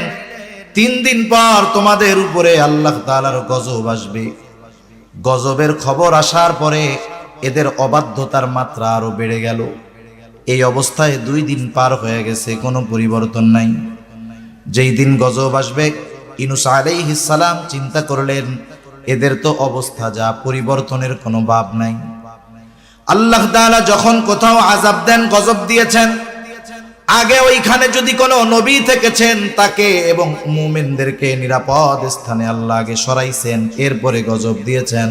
3 দিন পর তোমাদের উপরে আল্লাহ তাআলার গজব আসবে, গজবের খবর আসার পরে এদের অবাধ্যতার মাত্রা আরো বেড়ে গেল। এই অবস্থায় 2 দিন পার হয়ে গেছে, কোনো পরিবর্তন নাই। যেই দিন গজব আসবে, ইউনূস আলাইহিস সালাম চিন্তা করলেন এদের তো অবস্থা যা, পরিবর্তনের কোনো ভাব নাই। আল্লাহ তাআলা যখন কোথাও আযাব দেন, গজব দিয়েছেন, আগে ওইখানে যদি কোনো নবী থেকেছেন তাকে এবং মুমিনদেরকে নিরাপদ স্থানে আল্লাহ আগে সরাইছেন, এরপরে গজব দিয়েছেন।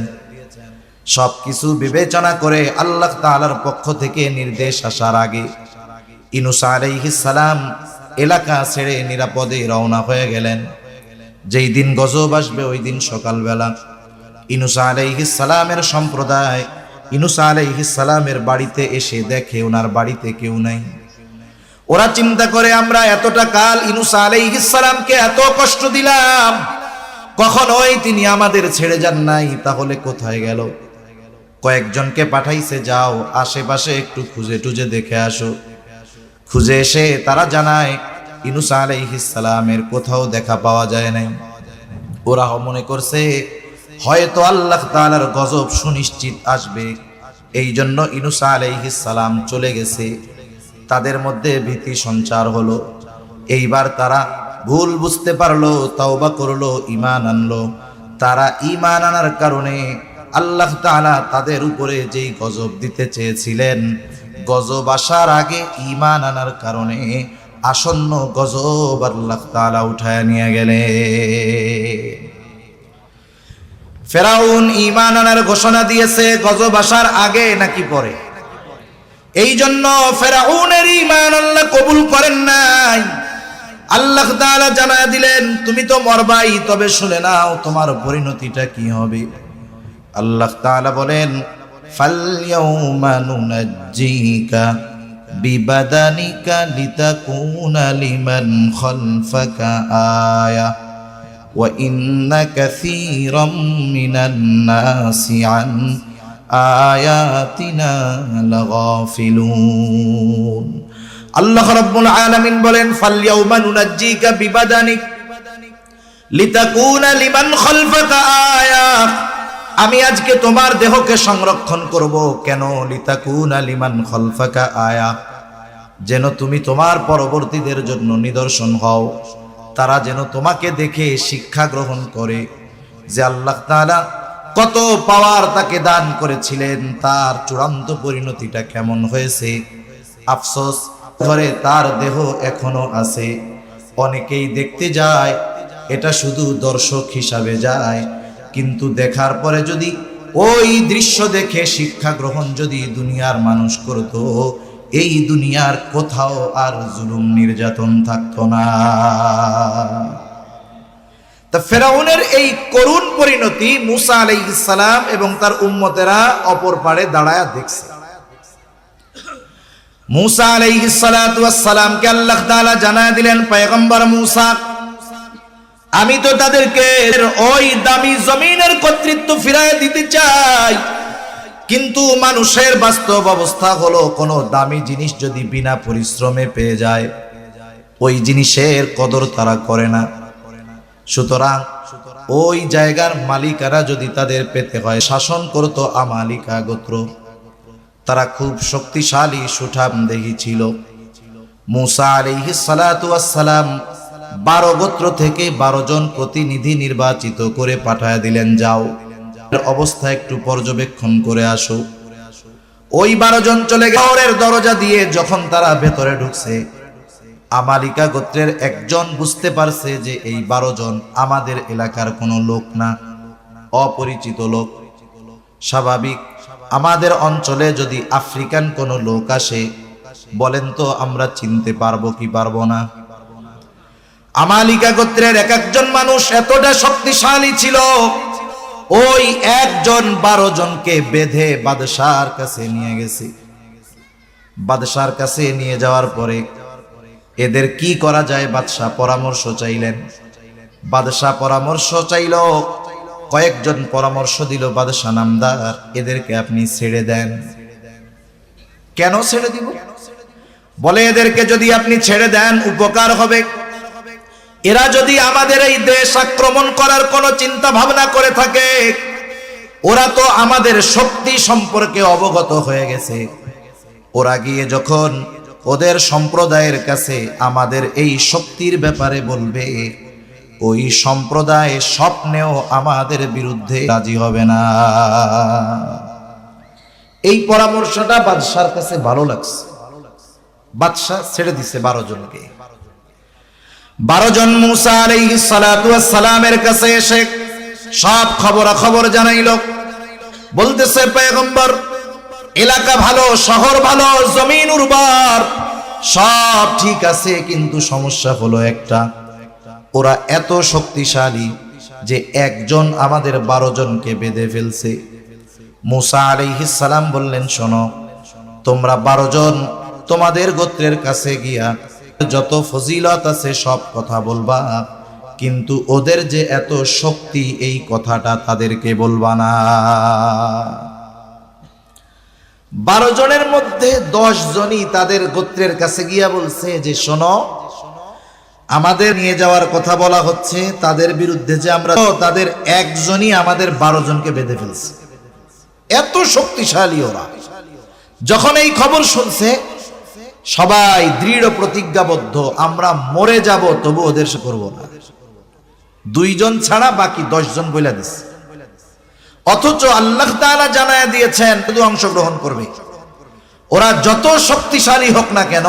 সবকিছু বিবেচনা করে আল্লাহ তাআলার পক্ষ থেকে নির্দেশ আসার আগে ইউনূস আলাইহিস সালাম এলাকা ছেড়ে নিরাপদে রওনা হয়ে গেলেন। যেই দিন গজব আসবে ওই দিন সকালবেলা ইউনূস আলাইহিস সালামের সম্প্রদায় ইউনূস আলাইহিস সালামের বাড়িতে এসে দেখে ওনার বাড়িতে কেউ নাই। ওরা চিন্তা করে, আমরা এতটা কাল ইউনূস আলাইহিস সালামকে এত কষ্ট দিলাম, কখনোই তিনি আমাদের ছেড়ে যান নাই, তাহলে কোথায় গেল? কয়েকজনকে পাঠাইছে, যাও আশেপাশে একটু খুঁজে টুজে দেখে আসো। খুঁজে এসে তারা জানায় ইউনূস আলাইহিস সালামের কোথাও দেখা পাওয়া যায় নাই। ওরা মনে করছে হয়তো আল্লাহ তাআলার গজব সুনিশ্চিত আসবে, এই জন্য ইউনূস আলাইহিস সালাম চলে গেছে। তাদের মধ্যে ভীতি সঞ্চার হলো। এইবার তারা ভুল বুঝতে পারলো, তাওবা করলো, ঈমান আনলো। তারা ঈমান আনার কারণে আল্লাহ তাআলা তাদের উপরে যেই গজব দিতে চেয়েছিলেন, গজব আসার আগে ঈমান আনার কারণে আসন্ন গজব আল্লাহ তাআলা উঠায় নিয়ে গেলেন। ফেরাউন ঈমান আনার ঘোষণা দিয়েছে গজব আসার আগে নাকি পরে? এই জন্য ফেরাউনের ঈমান আল্লাহ কবুল করেন নাই। আল্লাহ তাআলা জানায়া দিলেন তুমি তো মরবাই, তবে শুনে নাও তোমার পরিণতিটা কি হবে। আল্লাহ তাআলা বলেন ফালইয়াউমা নুনাজ্জিকা বিবাদানিকা লিতাকুনা লিমান খালফাকা আয়া ওয়া ইন্না কাসীরাম মিনান নাসি আন আয়াতিনা লাগাফিলুন। আল্লাহ রাব্বুল আলামিন বলেন ফালইয়াউমা নুনাজ্জিকা বিবাদানিক লিতাকুনা লিমান খালফাকা আয়া, আমি আজকে তোমার দেহকে সংরক্ষণ করব। কেন? লিতাকুনা লিমান খালফাকা আয়া, যেন তুমি তোমার পরবর্তীদের জন্য নিদর্শন হও, তারা যেন তোমাকে দেখে শিক্ষা গ্রহণ করে যে আল্লাহ তাআলা কত পাওয়ার তাকে দান করেছিলেন, তার চূড়ান্ত পরিণতিটা কেমন হয়েছে। আফসোস, ঘরে তার দেহ এখনো আছে, অনেকেই দেখতে যায়, এটা শুধু দর্শক হিসাবে যায়, কিন্তু দেখার পরে যদি ওই দৃশ্য দেখে শিক্ষা গ্রহণ যদি দুনিয়ার মানুষ করত, এই দুনিয়ার কোথাও আর জুলুম নির্যাতন থাকতো না। তা ফেরাউনের এই করুণ পরিণতি মুসা আলাইহিস সালাম এবং তার উম্মতেরা অপর পারে দাঁড়ায়া দেখছে। মুসা আলাইহিস সালাতু ওয়াস সালামকে আল্লাহ তাআলা জানায় দিলেন, পয়গম্বর মুসা, আমি তো তাদেরকে ওই দামি জমিনের কর্তৃত্ব ফিরায় দিতে চাই, কিন্তু মানুষের বাস্তব অবস্থা হলো কোনো দামি জিনিস যদি বিনা পরিশ্রমে পেয়ে যায়, ওই জিনিসের কদর তারা করে না। সুতরাং ওই জায়গার মালিকারা যদি তাদের পেতে হয়, শাসন করত আমালিকা গোত্র, তারা খুব শক্তিশালী সুঠামদেহী ছিল। মুসা আলাইহিস সালাতু ওয়াস সালাম 12 গোত্র থেকে 12 জন প্রতিনিধি নির্বাচিত করে পাঠায় দিলেন, যাও অবস্থা একটু পর্যবেক্ষণ করে আসো। ওই 12 জন চলে গেলের দরজা দিয়ে যখন তারা ভেতরে ঢুকছে, আমালিকা গোত্রের একজন বুঝতে পারছে যে এই 12 জন আমাদের এলাকার কোনো লোক না, অপরিচিত লোক। স্বাভাবিক, আমাদের অঞ্চলে যদি আফ্রিকান কোনো লোক আসে, বলেন তো আমরা চিনতে পারবো কি পারবো না? আমালিকা গোত্রের এক একজন মানুষ এতটা শক্তিশালী ছিল, ওই একজন 12 জনকে বেঁধে বাদশার কাছে নিয়ে গেছে। বাদশার কাছে নিয়ে যাওয়ার পরে এদের কি করা যায় বাদশা পরামর্শ চাইলেন। বাদশা পরামর্শ চাইল, কয়েকজন পরামর্শ দিল, বাদশা নামদার, এদেরকে আপনি ছেড়ে দেন। কেন ছেড়ে দিব? বলে এদেরকে যদি আপনি ছেড়ে দেন উপকার হবে। এরা যদি আমাদের এই দেশ আক্রমণ করার কোনো চিন্তা ভাবনা করে থাকে, ওরা তো আমাদের শক্তি সম্পর্কে অবগত হয়ে গেছে। ওরা গিয়ে যখন ওদের সম্প্রদায়ের কাছে আমাদের এই শক্তির ব্যাপারে বলবে, ওই সম্প্রদায় স্বপ্নেও আমাদের বিরুদ্ধে রাজি হবে না। এই পরামর্শটা বাদশার কাছে ভালো লাগছে। বাদশা ছেড়ে দিছে 12 জনকে। 12 জন মুসা আলাইহিস সালাতু ওয়াস সালামের কাছে এসে সব খবরাখবর জানাইল। বলতেছে, পয়গম্বর, এলাকা ভালো, শহর ভালো, জমিন উর্বর, সব ঠিক আছে, কিন্তু সমস্যা হলো একটা, ওরা এত শক্তিশালী যে একজন আমাদের 12 জনকে বেঁধে ফেলছে। মুসা আলাইহিস সালাম বললেন, শোনো, তোমরা 12 জন তোমাদের গোত্রের কাছে গিয়া যত ফজিলত আছে সব কথা বলবা, কিন্তু ওদের যে এত শক্তি এই কথাটা তাদেরকে বলবা না। 12 জনের মধ্যে 10 জনই তাদের গোত্রের কাছে গিয়া বলছে যে, শোনো, আমাদের নিয়ে যাওয়ার কথা বলা হচ্ছে, তাদের বিরুদ্ধে যে আমরা, তাদের একজনই আমাদের 12 জনকে বেঁধে ফেলছে, এত শক্তিশালী ওরা। যখন এই খবর শুনছে, সবাই দৃঢ় প্রতিজ্ঞাবদ্ধ, আমরা মরে যাব তবু ওদের সে করবো না। 2 জন ছাড়া বাকি 10 জন বইলা দিচ্ছে। অথচ আল্লাহ তাআলা জানায়া দিয়েছেন শুধু অংশগ্রহণ করবে। ওরা যত শক্তিশালী হোক না কেন,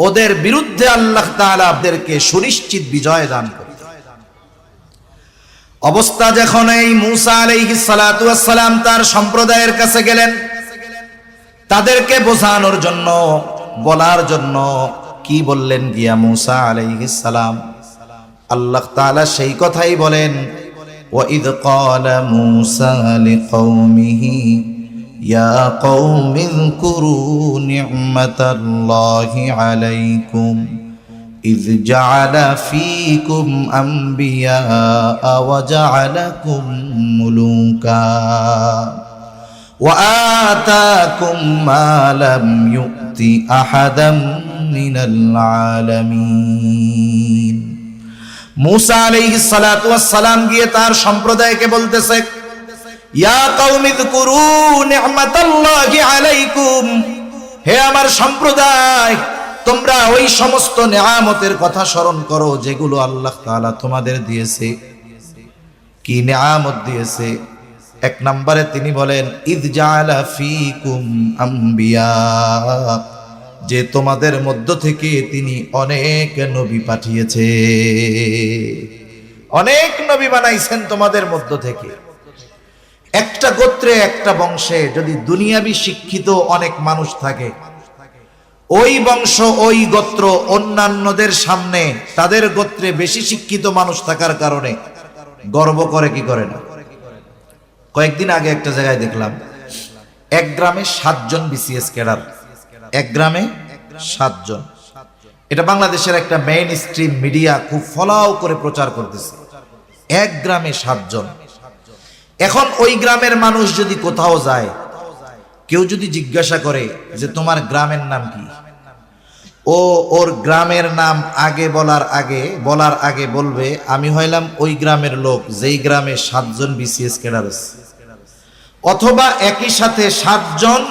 ওদের বিরুদ্ধে আল্লাহ তাআলা ওদেরকে সুনিশ্চিত বিজয় দান করবে। অবস্থা যখন এই মুসা আলাইহিস সালাতু ওয়াস সালাম তার সম্প্রদায়ের কাছে গেলেন, তাদেরকে বোঝানোর জন্য, বলার জন্য, কি বললেন গিয়া মুসা আলাইহিস সালাম? আল্লাহ তাআলা সেই কথাই বলেন, ওয়াইদ ক্বালা মুসা লিকওমিহি ইয়া কওমি যকুরু নি'মাতাল্লাহি আলাইকুম ইয জাআলা ফীকুম আমবিয়া ওয়া জাআলাকুম মুলুকা ওয়া আতাকুম মা লাম ইউতি আহাদাম মিনাল আলামিন। মুসা আলাইহিস সালাতু ওয়াস সালাম গিয়ে তার সম্প্রদায়কে বলতেছে, ইয়া কওমি যকুরু নি'মাতাল্লাহি আলাইকুম, হে আমার সম্প্রদায়, তোমরা ওই সমস্ত নেয়ামতের কথা স্মরণ করো যেগুলো আল্লাহ তাআলা তোমাদের দিয়েছে। কি নেয়ামত দিয়েছে? এক নম্বরে তিনি বলেন, ইয জাআলা ফীকুম আমবিয়া, যে তোমাদের মধ্য থেকে তিনি অনেক নবী পাঠিয়েছে, অনেক নবী বানাইছেন তোমাদের মধ্য থেকে। একটা গোত্রে, একটা বংশে যদি দুনিয়াবি শিক্ষিত অনেক মানুষ থাকে, ওই বংশ, ওই গোত্র অন্যান্যদের সামনে তাদের গোত্রে বেশি শিক্ষিত মানুষ থাকার কারণে গর্ব করে কি করে না? কয়েকদিন আগে একটা জায়গায় দেখলাম, এক গ্রামে 7 জন বিসিএস ক্যাডার, এক গ্রামে 7 জন। এটা বাংলাদেশের একটা মেইন স্ট্রিম মিডিয়া খুব ফলাও করে প্রচার করতেছে, এক গ্রামে 7 জন। এখন ওই গ্রামের মানুষ যদি কোথাও যায়, কেউ যদি জিজ্ঞাসা করে যে তোমার গ্রামের নাম কি, ও ওর গ্রামের নাম বলার আগে বলবে, আমি হইলাম ওই গ্রামের লোক যেই গ্রামে 7 জন বিসিএস ক্যাডার আছে, অথবা একই সাথে 7 জন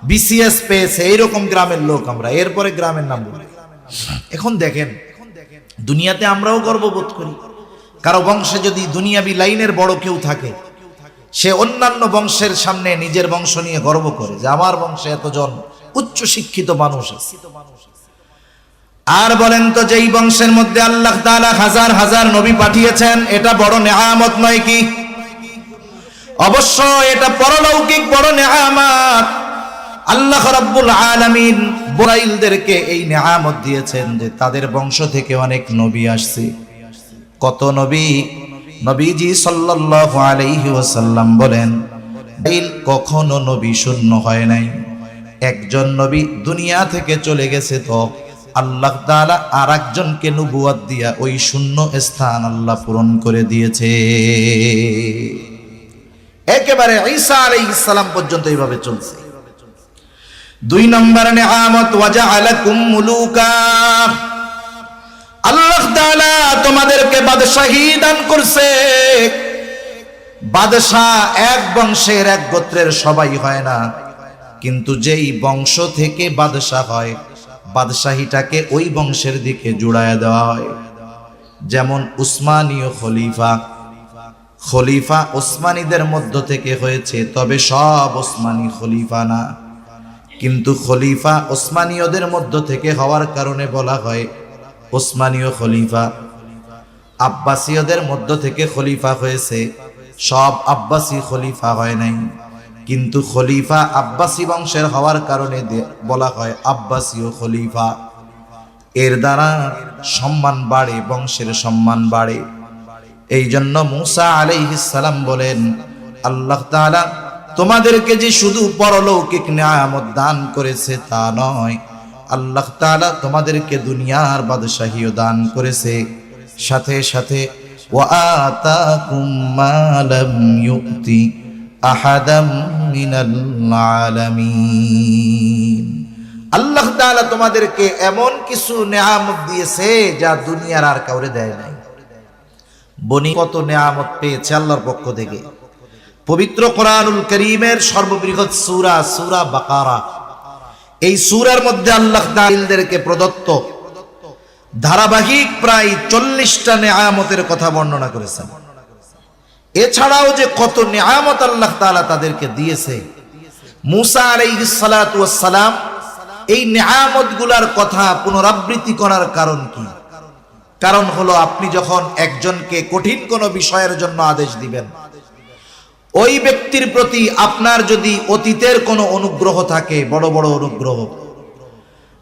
বিসিএস পেয়েছে এইরকম গ্রামের লোক আমরা, এরপরে গ্রামের নাম বলি। এখন দেখেন, দুনিয়াতে আমরাও গর্ববোধ করি। কারো বংশে যদি দুনিয়াবি লাইনের বড় কেউ থাকে, সে অন্যান্য বংশের সামনে নিজের বংশ নিয়ে গর্ব করে যে আমার বংশে এতজন উচ্চ শিক্ষিত মানুষ আছে। আর বলেন তো, যেই বংশের মধ্যে আল্লাহ তাআলা হাজার হাজার নবী পাঠিয়েছেন, এটা বড় নেয়ামত নয় কি? অবশ্য এটা পরলৌকিক বড় নেয়ামত। আল্লাহ রাব্বুল আলামিন বুরাইলদেরকে এই নেয়ামত দিয়েছেন যে তাদের বংশ থেকে অনেক নবী আসছে। কত নবী? নবীজি সাল্লাল্লাহু আলাইহি ওয়াসাল্লাম বলেন, কখনো নবী শূন্য হয় নাই। একজন নবী দুনিয়া থেকে চলে গেছে, তো আল্লাহ তাআলা আরেকজনকে নবুয়ত দিয়া ওই শূন্য স্থান আল্লাহ পূরণ করে দিয়েছে। একেবারে ঈসা আলাইহিস সালাম পর্যন্ত এইভাবে চলছে। 2 নম্বর নেয়ামত, ওয়াজআলাকুম মুলুকা, আল্লাহ তাআলা তোমাদেরকে বাদশাহী দান করছে। বাদশাহ এক বংশের, এক গোত্রের সবাই হয় না, কিন্তু যেই বংশ থেকে বাদশাহ হয়, বাদশাহীটাকে ওই বংশের দিকে জুড়ায় দেওয়া হয়। যেমন উসমানীয় খলিফা ওসমানীদের মধ্য থেকে হয়েছে, তবে সব ওসমানী খলিফা না, কিন্তু খলিফা ওসমানীয়দের মধ্য থেকে হওয়ার কারণে বলা হয় ওসমানীয় খলিফা। আব্বাসীয়দের মধ্য থেকে খলিফা হয়েছে, সব আব্বাসী খলিফা হয় নাই, কিন্তু খলিফা আব্বাসী বংশের হওয়ার কারণে বলা হয় আব্বাসীয় খলিফা। এর দ্বারা সম্মান বাড়ে, বংশের সম্মান বাড়ে। এই জন্য মুসা আলাইহিস সালাম বলেন, আল্লাহ তাআলা তোমাদেরকে যে শুধু পরলৌকিক নিয়ামত দান করেছে তা নয়, আল্লাহ তাআলা তোমাদেরকে দুনিয়ার বাদশাহীও দান করেছে, সাথে সাথে ওয়া আতাকুম মা লাম ইউতি আহাদাম মিনাল আলামিন। আল্লাহ তাআলা তোমাদেরকে এমন কিছু নিয়ামত দিয়েছে যা দুনিয়ার আর কাউরে দেয় নাই। বনি কত নিয়ামত পেয়েছে আল্লাহর পক্ষ থেকে। পবিত্র কোরআনুল কারীমের সর্ববৃহৎ সূরা বাকারা, এই সূরার মধ্যে আল্লাহ তাআলাকে প্রদত্ত ধারাবাহিক প্রায় 40টা নিয়ামতের কথা বর্ণনা করেছেন। এছাড়াও যে কত নিয়ামত আল্লাহ তাআলা তাদেরকে দিয়েছে, মুসা আলাইহিস সালাতু ওয়াস সালাম এই নিয়ামতগুলোর কথা পুনরাবৃত্তি করার কারণ কি? কারণ হলো, আপনি যখন একজনকে কঠিন কোনো বিষয়ের জন্য আদেশ দিবেন, ওই ব্যক্তির প্রতি আপনার যদি অতীতের কোনো অনুগ্রহ থাকে, বড় বড় অনুগ্রহ,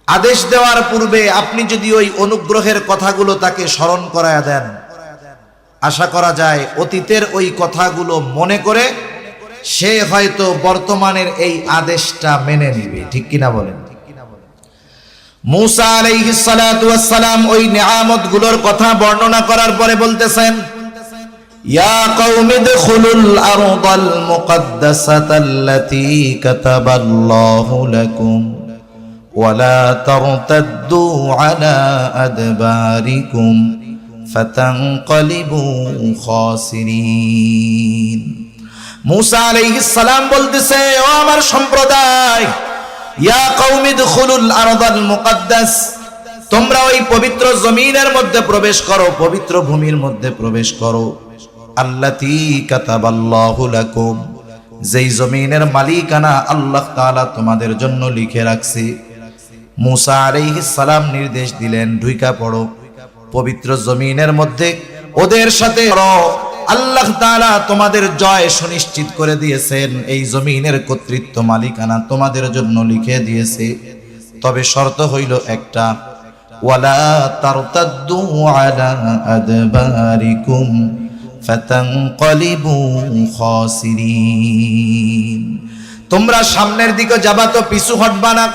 আদেশ দেওয়ার পূর্বে আপনি যদি ওই অনুগ্রহের কথাগুলো তাকে স্মরণ করায়া দেন, আশা করা যায় অতীতের ওই কথাগুলো মনে করে সে হয়তো বর্তমানের এই আদেশটা মেনে নিবে। ঠিক কিনা বলেন? মূসা আলাইহিস সালাতু ওয়াস সালাম ওই নিয়ামতগুলোর কথা বর্ণনা করার পরে বলতেছেন, ইয়া কওমি দুখুলুল আরদাল মুকদ্দাসাতাল্লাতী কাতাবাল্লাহু লাকুম ওয়ালা তারতাদ্দু আলা আদবারিকুম ফাতানকালিবু খাসিরিন। মূসা আলাইহিস সালাম বলতেছে, ও আমার সম্প্রদায়, ইয়া কওমি দুখুলুল আরদাল মুকদ্দাস, তোমরা ওই পবিত্র জমিনের মধ্যে প্রবেশ করো, পবিত্র ভূমির মধ্যে প্রবেশ করো, আল্লাতী কাতাবাল্লাহু লাকুম, যেই জমিনের মালিকানা আল্লাহ তাআলা তোমাদের জন্য লিখে রাখছে। মূসা আলাইহিস সালাম নির্দেশ দিলেন, ঢুইকা পড়ো পবিত্র জমিনের মধ্যে, ওদের সাথে আল্লাহ তাআলা তোমাদের জয় সুনিশ্চিত করে দিয়েছেন, এই জমিনের কর্তৃত্ব মালিকানা তোমাদের জন্য লিখে দিয়েছে। তবে শর্ত হইল একটা, ওয়ালা তারতাদ্দু আলা আদবারিকুম ফাতানকালিবু খাসিরিন, তোমরা সামনের দিকে যাবা তো পিছু হটবা না,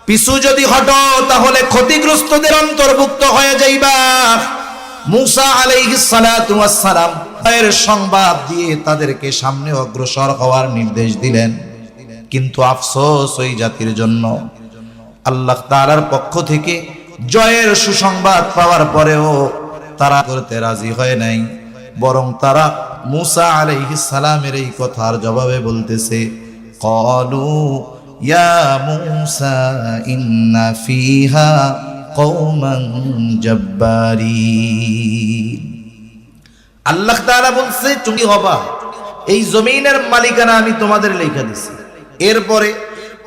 পিছু যদি হটো তাহলে ক্ষতিগ্রস্তদের অন্তর্ভুক্ত হয়ে যাইবা। মূসা আলাইহিস সালাতু ওয়াস সালাম এর সংবাদ দিয়ে তাদেরকে সামনে অগ্রসর হওয়ার নির্দেশ দিলেন। কিন্তু আফসোস ওই জাতির জন্য, আল্লাহ তাআলার পক্ষ থেকে জয়ের সুসংবাদ পাওয়ার পরেও তারা করতে রাজি হয় নাই, বরং তারা মূসা আলাইহিস সালামের এই কথার জবাবে বলতেছে, ক্বালু ইয়া মূসা ইন্না ফিহা কওমান জাব্বারিন। আল্লাহ তাআলা বলছে, তুমি হবা, এই জমিনের মালিকানা আমি তোমাদের লেখা দিছি। এরপরে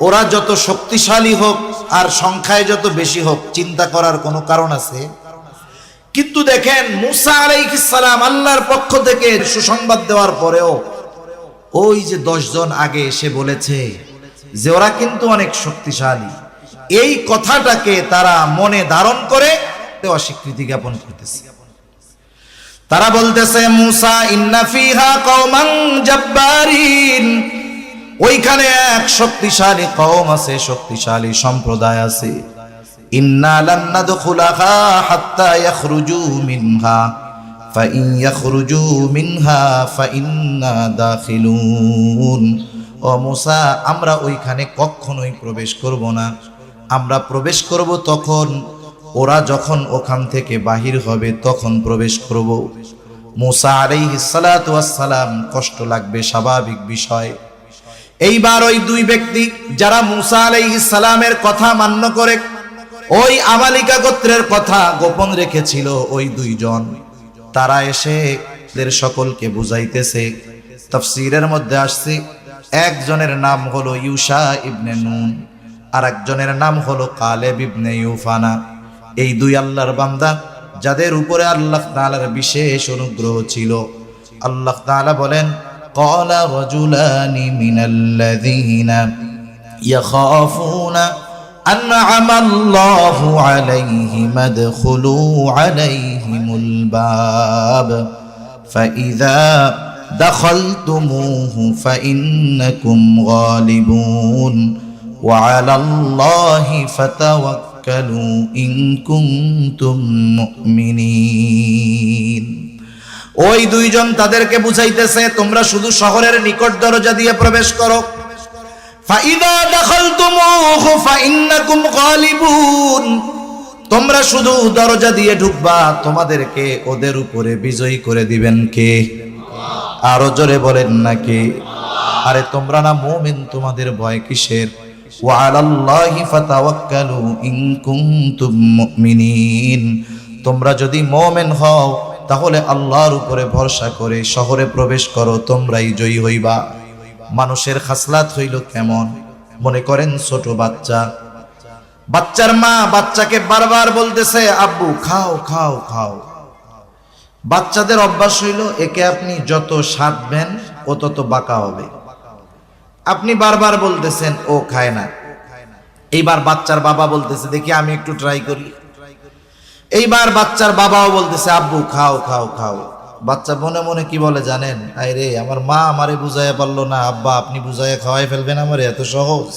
ওরা যত শক্তিশালী হোক আর সংখ্যায় যত বেশি হোক, চিন্তা করার কোনো কারণ আছে? কিন্তু দেখেন মূসা আলাইহিস সালাম আল্লাহর পক্ষ থেকে সুসংবাদ দেওয়ার পরেও ওই যে 10 জন আগে এসে বলেছে যে ওরা কিন্তু অনেক শক্তিশালী, এই কথাটাকে তারা মনে ধারণ করে অস্বীকৃতি জ্ঞাপন করতেছে। তারা বলতেছে, মূসা ইন্না ফিহা কওমান জাব্বারিন, ওইখানে এক শক্তিশালী কওম আছে, শক্তিশালী সম্প্রদায় আছে। ইন্না লান নাদখুলাহা হাত্তা ইয়াখরুজু মিনহা ফাইন ইয়াখরুজু মিনহা ফাইন্না দাখিলুন। ও মূসা, আমরা ওইখানে কখনোই প্রবেশ করব না, আমরা প্রবেশ করব তখন ওরা যখন ওখান থেকে বাহির হবে তখন প্রবেশ করব। মূসা আলাইহিস সালাতু ওয়াস সালাম কষ্ট লাগবে, স্বাভাবিক বিষয়। এইবার ওই দুই ব্যক্তি যারা মূসা আলাইহিস সালামের কথা মান্য করে ওই আমালিকা গোত্রের কথা গোপন রেখেছিল, ওই দুইজন তারা এসে এদের সকলকে বুঝাইতেছে। তাফসীরের মধ্যে আসছে, একজনের নাম হলো ইউশা ইবনে নুন, আর একজনের নাম হলো কালেব ইবনে ইউফানা। এই দুই আল্লাহর বান্দা যাদের উপরে আল্লাহ তাআলার বিশেষ অনুগ্রহ ছিল। আল্লাহ তাআলা বলেন, ক্বালা রাজুলানি মিনাল্লাযীনা ইয়াখাফুনা আন'আমাল্লাহু আলাইহিম আদখুলু আলাইহিমুল বাব ফাইযা দাখালতুমুহু ফাইন্নাকুম গালিবুন ওয়া আলাল্লাহি ফাতাওয়াক্কালু ইন কুনতুম মুমিনিন। ওই দুইজন তাদেরকে বুঝাইতেছে, তোমরা শুধু শহরের নিকট দরজা দিয়ে প্রবেশ করো, ফাইদা দাখালতুমুহু ফাইন্নাকুম গালিবুন, তোমরা শুধু দরজা দিয়ে ঢুকবা, তোমাদেরকে ওদের উপরে বিজয়ী করে দিবেন কে? আরো জোরে বলেন না কে? আরে তোমরা না মুমিন, তোমাদের ভয় কিসের? ওয়া আলাল্লাহি ফাতাওয়াক্কালু ইন কুনতুম মুমিনিন, তোমরা যদি মুমিন হও তাহলে আল্লাহর উপরে ভরসা করে শহরে প্রবেশ করো, তোমরাই জয়ী হইবা। মানুষের খাসলাত হইল কেমন? মনে করেন ছোট বাচ্চা, বাচ্চার মা বাচ্চাকে বারবার বলতেছে, আব্বু খাও খাও খাও। বাচ্চাদের অভ্যাস হইল, একে আপনি যত সাধবেন ও তত বাঁকা হবে। আপনি বারবার বলতেছেন, ও খায় না, এইবার বাচ্চার বাবা বলতেছে দেখি আমি একটু ট্রাই করি। এইবার বাচ্চার বাবাও বলতেছে আব্বু খাও খাও খাও। বাচ্চা মনে মনে কি বলে জানেন, আরে আমার মা আমারে বুঝাইয়া পারলো না, আব্বা আপনি বুঝাইয়া খাওয়াই ফেলবেন আমারে, এত সহজ।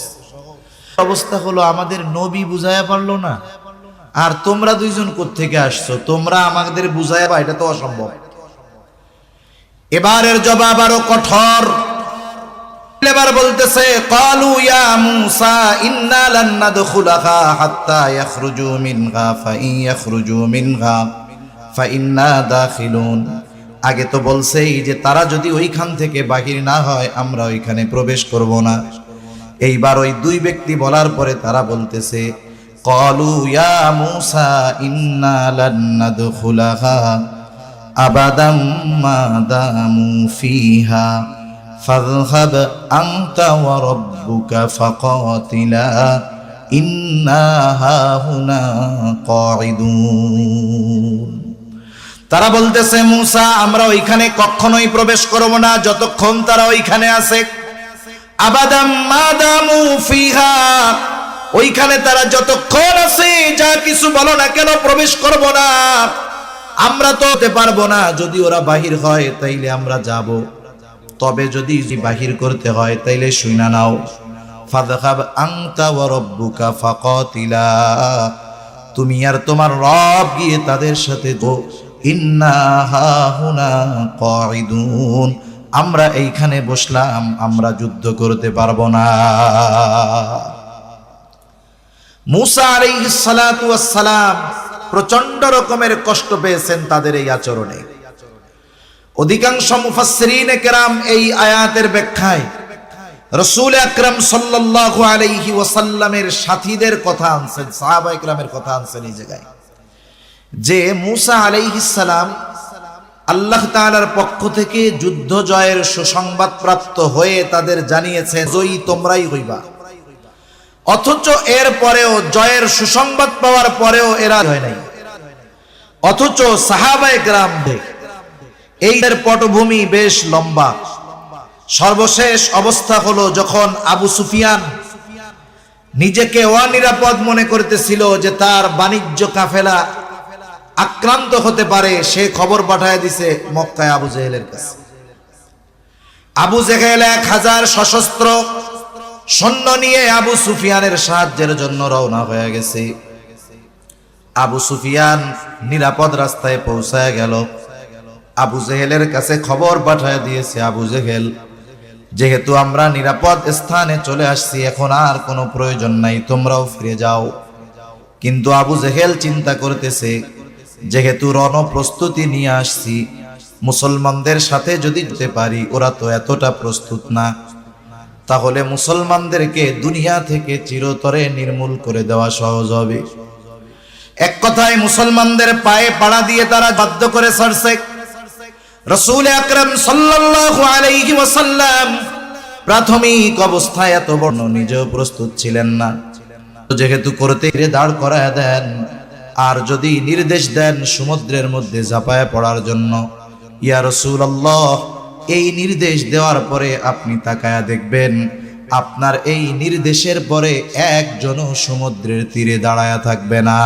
অবস্থা হলো আমাদের নবী বুঝাইয়া পারলো না, আর তোমরা দুইজন কোত্থেকে আসছো, তোমরা আমাদের বুঝাইয়া, এটা তো অসম্ভব। এবারের জবাব আরো কঠোর। এবার বলতেছে ক্বালু ইয়া মূসা ইন্না লান নাদখুলাহা হাত্তা ইয়াখরুজু মিনহা ফাইন ইয়াখরুজু মিনহা ফাইন্না দাখিলুন। আগে তো বলছেই যে তারা যদি ওইখান থেকে বাহির না হয় আমরা ওইখানে প্রবেশ করব না। এইবার ওই দুই ব্যক্তি বলার পরে তারা বলতেছে ক্বালু ইয়া মূসা ইন্না লান নাদখুলাহা আবাদাম মা দামু ফিহা ফাযহাব আনতা ওয়া রাব্বুকা ফাকাতিলা ইন্না হাহুনা কাঈদুন। তারা বলতেছে মূসা আমরা ওইখানে কখনোই প্রবেশ করব না যতক্ষণ তারা ওইখানে আছে। আবাদাম মা দামু ফিহা, ওইখানে তারা যতক্ষণ আছে যা কিছু বলো না কেন প্রবেশ করব না। আমরা তো হতে পারবো না, যদি ওরা বাহির হয় তাইলে আমরা যাব, তবে যদি বাহির করতে হয় তাইলে শুইনা নাও। ফাযহাব আনতা ওয়া রাব্বুকা ফাকাতিলা, তুমি আর তোমার রব গিয়ে তাদের সাথে গো। ইন্না হাহুনা কাঈদুন, আমরা এইখানে বসলাম, আমরা যুদ্ধ করতে পারবো না। মূসা আলাইহিস সালাতু ওয়াস সালাম প্রচন্ড রকমের কষ্ট পেয়েছেন তাদের এই আচরণে। অধিকাংশ মুফাসসিরিনে কেরাম এই আয়াতের ব্যাখ্যায় রাসূল আকরাম সাল্লাল্লাহু আলাইহি ওয়াসাল্লামের সাথীদের কথা আনছেন, সাহাবায়ে কেরামের কথা আনছেন এই জায়গায়, যে মূসা আলাইহিস সালাম আল্লাহ তাআলার পক্ষ থেকে যুদ্ধ জয়ের সুসংবাদ প্রাপ্ত হয়ে তাদের জানিয়েছে জয়ী তোমরাই হইবা, অথচ এর পরেও জয়ের সুসংবাদ পাওয়ার পরেও এরা হয় নাই। অথচ সাহাবায়ে কেরাম এই পটভূমি বেশ লম্বা। সর্বশেষ অবস্থা হলো যখন আবু সুফিয়ান নিজেকে অনিরাপদ মনে করতেছিল যে তার বাণিজ্য কাফেলা আক্রান্ত হতে পারে, সে খবর পাঠায় দিছে মক্কায় আবু জেহেলের কাছে। আবু জেহেল 1000 সশস্ত্র সৈন্য নিয়ে আবু সুফিয়ানের সাহায্যের জন্য রওনা হয়ে গেছে। আবু সুফিয়ান নিরাপদ রাস্তায় পৌঁছায় গেল। আবু জেহেলের কাছে খবর পাঠায় দিয়েছে, আবু জেহেল যেহেতু আমরা নিরাপদ স্থানে চলে আসছি, এখন আর কোনো প্রয়োজন নাই, তোমরাও ফিরে যাও। কিন্তু আবু জেহেল চিন্তা করতেছে যেহেতু রণপ্রস্তুতি নিয়ে আসছি, মুসলমানদের সাথে যদি যেতে পারি, ওরা তো এতটা প্রস্তুত না, তাহলে মুসলমানদেরকে দুনিয়া থেকে চিরতরে নির্মূল করে দেওয়া সহজ হবে। এক কথায় মুসলমানদের পায়ে পাড়া দিয়ে তারা বাধ্য করে ছাড়ছে। রাসূল আকরাম সাল্লাল্লাহু আলাইহি ওয়াসাল্লাম প্রাথমিক অবস্থায় এত বড় নিজেও প্রস্তুত ছিলেন না। যেহেতু করতে দাঁড় করায় দেন, আর যদি নির্দেশ দেন সমুদ্রের মধ্যে ঝাঁপায় পড়ার জন্য, ইয়া রাসূলুল্লাহ এই নির্দেশ দেওয়ার পরে আপনি তাকায়া দেখবেন আপনার এই নির্দেশের পরে একজনও সমুদ্রের তীরে দাঁড়ায়া থাকবে না।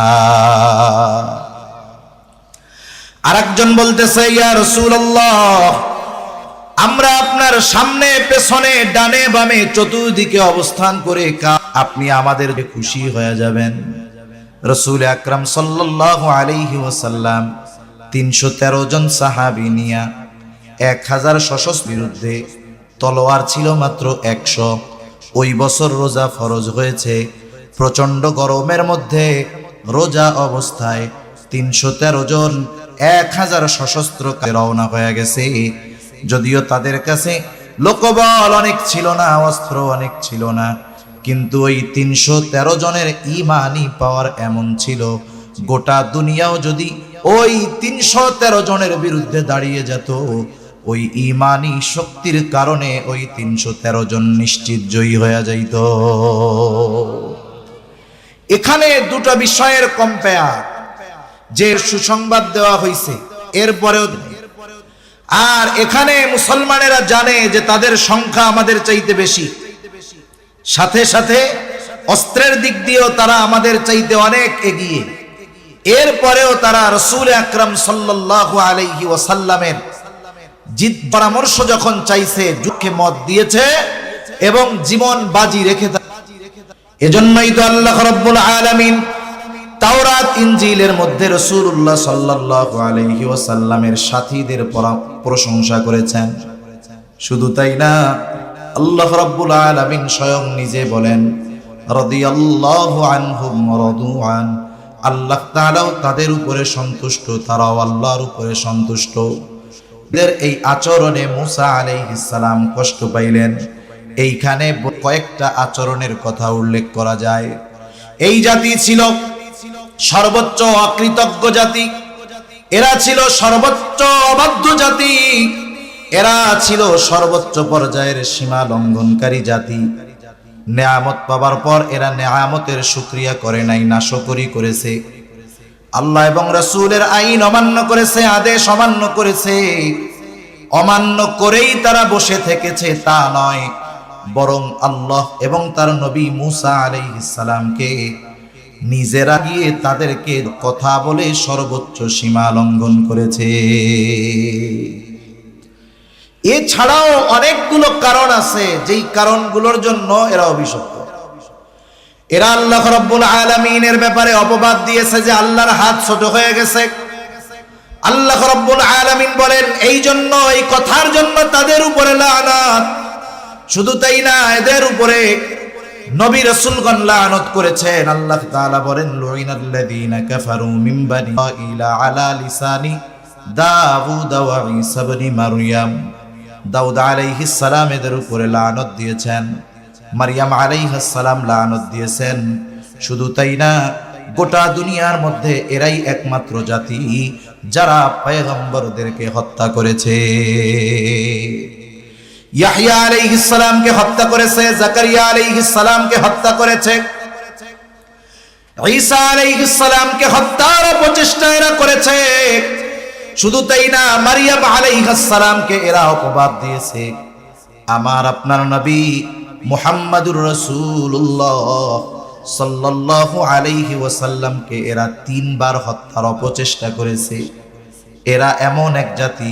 আরেকজন বলতেছে ইয়া রাসূলুল্লাহ আমরা আপনার সামনে পেছনে ডানে বামে চতুর্দিকে অবস্থান করে আপনি আমাদের খুশি হয়ে যাবেন। রাসূল আকরাম সাল্লাল্লাহু আলাইহি ওয়াসাল্লাম 313 জন সাহাবী নিয়া 1000 সশস্ত্র বিরুদ্ধে, তলোয়ার ছিল মাত্র 100। ওই বছর রোজা ফরজ হয়েছে, প্রচন্ড গরমের মধ্যে রোজা অবস্থায় 313 জন 1000 সশস্ত্র রওনা হয়ে গেছে। যদিও তাদের কাছে লোকবল অনেক ছিল না, অস্ত্র অনেক ছিল না, কিন্তু ওই 313 জনের ঈমানি পাওয়ার এমন ছিল, গোটা দুনিয়াও যদি ওই 313 জনের বিরুদ্ধে দাঁড়িয়ে যেত, ওই ঈমানি শক্তির কারণে ওই 313 জন নিশ্চিত জয়ী হয়ে যাইত। এখানে দুটো বিষয়ের কম্পেয়ার, যে সুসংবাদ দেওয়া হয়েছে এরপরেও, আর এখানে মুসলমানেরা জানে যে তাদের সংখ্যা আমাদের চাইতে বেশি, সাথে সাথে অস্ত্রের দিক দিয়েও তারা আমাদের চাইতে অনেক এগিয়ে। এরপরেও তারা রাসূল আকরাম সাল্লাল্লাহু আলাইহি ওয়াসাল্লামের জিদ পরামর্শ যখন চাইছে, যুদ্ধে মত দিয়েছে এবং জীবন বাজি রেখে। এজন্যই তো আল্লাহ রাব্বুল আলামিন তাওরাত ইনজিলের মধ্যে রাসূলুল্লাহ সাল্লাল্লাহু আলাইহি ওয়াসাল্লামের সাথীদের প্রশংসা করেছেন। শুধু তাই না, আল্লাহ রাব্বুল আলামিন স্বয়ং নিজে বলেন, রাদিয়াল্লাহু আনহুম ওয়া রাদু আন। আল্লাহ তাআলাও তাদের উপরে সন্তুষ্ট, তারাও আল্লাহর উপরে সন্তুষ্ট। এদের এই আচরণে মুসা আলাইহিস সালাম কষ্ট পাইলেন। এইখানে কয়েকটা আচরণের কথা উল্লেখ করা যায়। এই জাতি ছিল সর্বোচ্চ অকৃতজ্ঞ জাতি, এরা ছিল সর্বোচ্চ অবাধ্য জাতি, এরা ছিল সর্বোচ্চ পর্যায়ের সীমা লঙ্ঘনকারী জাতি। নেয়ামত পাবার পর এরা নেয়ামতের শুকরিয়া করে নাই, নাশকরি করেছে। আল্লাহ এবং রাসূলের আইন অমান্য করেছে, আদেশ অমান্য করেছে। অমান্য করেই তারা বসে থেকেছে তা নয়, বরং আল্লাহ এবং তার নবী মুসা আলাইহিস সালামকে নিজেরা গিয়ে তাদেরকে কথা বলে সর্বোচ্চ সীমা লঙ্ঘন করেছে। এছাড়াও অনেকগুলো কারণ আছে, যেই কারণগুলোর জন্য এরা অভিশপ্ত। এরা আল্লাহ রাব্বুল আলামিনের ব্যাপারে অপবাদ দিয়েছে যে আল্লাহর হাত ছোট হয়ে গেছে। আল্লাহ রাব্বুল আলামিন বলেন এই জন্য, এই কথার জন্য তাদের উপরে লানাত। শুধু তাই না, এদের উপরে নবী রাসূলগণ লানত করেছেন। আল্লাহ তাআলা বলেন, লুইনাল্লাযীনা কাফারু মিন বানি ইসরাঈলা আলা লিসানি দাউদ ওয়া ঈসা ইবনে মারইয়াম। দাউদ আলাইহিস সালাম এদের উপরে লানত দিয়েছেন, মারইয়াম আলাইহিস সালাম লানত দিয়েছেন। শুধু তাই না, গোটা দুনিয়ার মধ্যে এরাই একমাত্র জাতি যারা পয়গম্বরদেরকে হত্যা করেছে। ইয়াহইয়া আলাইহিস সালামকে হত্যা করেছে, জাকারিয়া আলাইহিস সালামকে হত্যা করেছে, ঈসা আলাইহিস সালামকে হত্যার প্রচেষ্টা এরা করেছে। শুধু তাই না, মারইয়াম আলাইহিস সালামকে এরা অপবাদ দিয়েছে। আমার আপনার নবী মুহাম্মাদুর রাসূলুল্লাহ সাল্লাল্লাহু আলাইহি ওয়াসাল্লামকে এরা 3 বার হত্যার অপচেষ্টা করেছে। এরা এমন এক জাতি,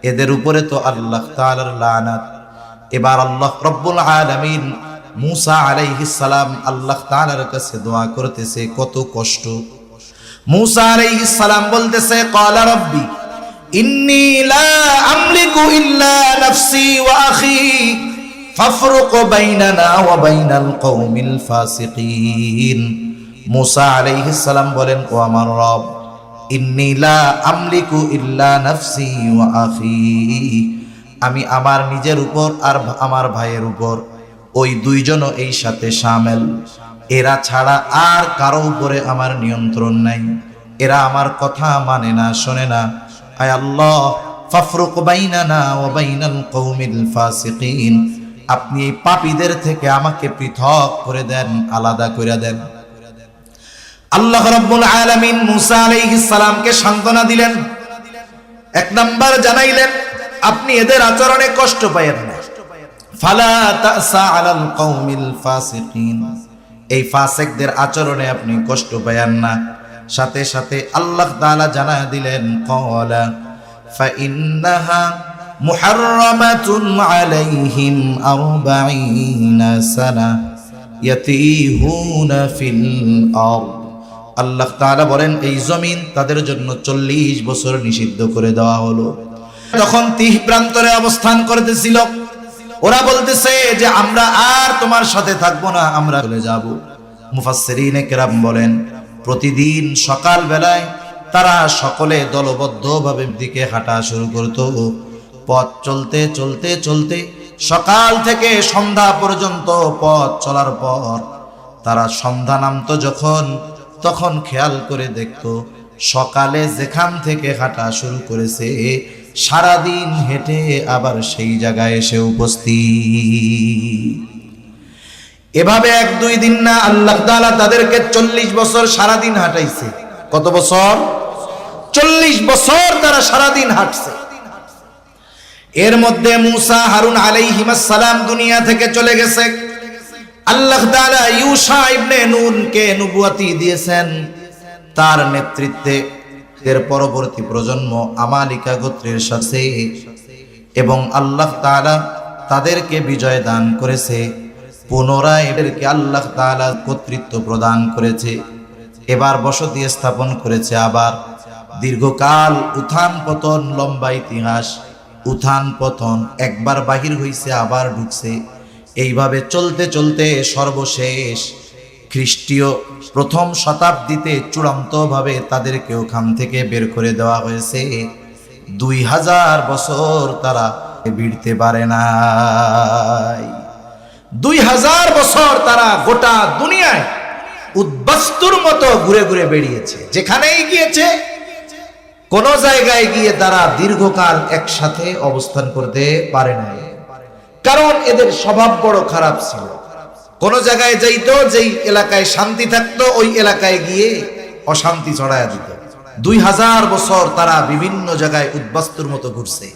এদের উপরে তো আল্লাহ তাআলার লানাত। এবার আল্লাহ রাব্বুল আলামিন মুসা আলাইহিস সালাম আল্লাহ তাআলার কাছে দোয়া করতেছে, কত কষ্ট। মুসা আলাইহিস সালাম বলতেছে, ক্বালা রাব্বি ইন্নী লা আমলিকু ইল্লা নাফসি ওয়া আখি ফাফরুক বাইনানা ওয়া বাইনাল কওমিল ফাসিকিন। মুসা আলাইহিস সালাম বলেন, ও আমার রব, ইন্নী লা আমলিকু ইল্লা নাফসি ওয়া আখি, আমি আমার নিজের উপর আর আমার ভাইয়ের উপর, ওই দুইজনও এই সাথে শামিল, এরা ছাড়া আর কারো উপরে আমার নিয়ন্ত্রণ নাই। এরা আমার কথা মানে না, শোনে না। আয় আল্লাহ, ফাফরুক বাইনানা ওয়া বাইনাল কওমিল ফাসিকিন, আপনি এই পাপীদের থেকে আমাকে পৃথক করে দেন, আলাদা করে দেন। আল্লাহ রাব্বুল আলামিন মুসা আলাইহিস সালামকে সান্ত্বনা দিলেন। 1 নাম্বার জানাইলেন, আপনি এদের আচরণে কষ্ট পায়েন না। ফালা তাসা আলাল কওমিল ফাসিকিন, এই ফাসিকদের আচরণে আপনি কষ্ট পায়েন না। সাথে সাথে আল্লাহ তাআলা জানায় দিলেন, ক্বালা ফাইন্নাহা মুহাররামাতুন আলাইহিম 40 সানা ইয়াতিহুনা ফিল আরদ। আল্লাহ তাআলা বলেন, এই জমিন তাদের জন্য 40 বছর নিষিদ্ধ করে দেওয়া হলো। তখন 30 প্রান্তরে অবস্থান করতেছিল। ওরা বলতেছে যে আমরা আর তোমার সাথে থাকবো না, আমরা চলে যাব। মুফাসসিরিনে কেরাম বলেন, প্রতিদিন সকাল বেলায় তারা সকলে দলবদ্ধভাবে দিকে হাঁটা শুরু করত। পথ চলতে চলতে চলতে সকাল থেকে সন্ধ্যা পর্যন্ত পথ চলার পর তারা সন্ধ্যা নামতো যখন, তখন খেয়াল করে দেখতো সকালে যেখান থেকে হাঁটা শুরু করেছে সারাদিন হেঁটে আবার সেই জায়গায় এসে উপস্থিত। এভাবে 1-2 দিন না, আল্লাহ তাআলা তাদেরকে 40 বছর সারাদিন হাঁটাইছে। কত বছর? 40 বছর তারা সারাদিন হাঁটছে। এর মধ্যে মুসা, হারুন আলাইহিস সালাম দুনিয়া থেকে চলে গেছে। আল্লাহ তাআলা ইউশা ইবনে নুনকে নবুয়তি দিয়েছেন। তার নেতৃত্বে এর পরবর্তী প্রজন্ম আমালিকা গোত্রের সাথে, এবং আল্লাহ তাআলা তাদেরকে বিজয় দান করেছে। পুনরায় এদেরকে আল্লাহ তাআলা কর্তৃত্ব প্রদান করেছে। এবার বসতি স্থাপন করেছে। আবার দীর্ঘকাল উত্থান পতন, লম্বা ইতিহাস, উত্থান পতন, একবার বাহির হইছে আবার ঢুকছে। এইভাবে চলতে চলতে সর্বশেষ খ্রিস্টীয় প্রথম শতাব্দীতে চূড়ান্তভাবে তাদেরকে ওখান থেকে বের করে দেওয়া হয়েছে। 2000 বছর তারা ভিড়তে পারে নাই। 2000 বছর তারা গোটা দুনিয়ায় উদ্বাস্তুর মতো ঘুরে ঘুরে বেরিয়েছে। যেখানেই গিয়েছে, কোন জায়গায় গিয়ে তারা দীর্ঘকাল একসাথে অবস্থান করতে পারে নাই, কারণ এদের স্বভাব বড় খারাপ ছিল। কোন জায়গায় যাইতো, যেই এলাকায় শান্তি থাকতো ওই এলাকায় গিয়ে অশান্তি ছড়ায়া দিত। 2000 বছর তারা বিভিন্ন জায়গায় উদ্বাস্তুর মতো ঘুরছে।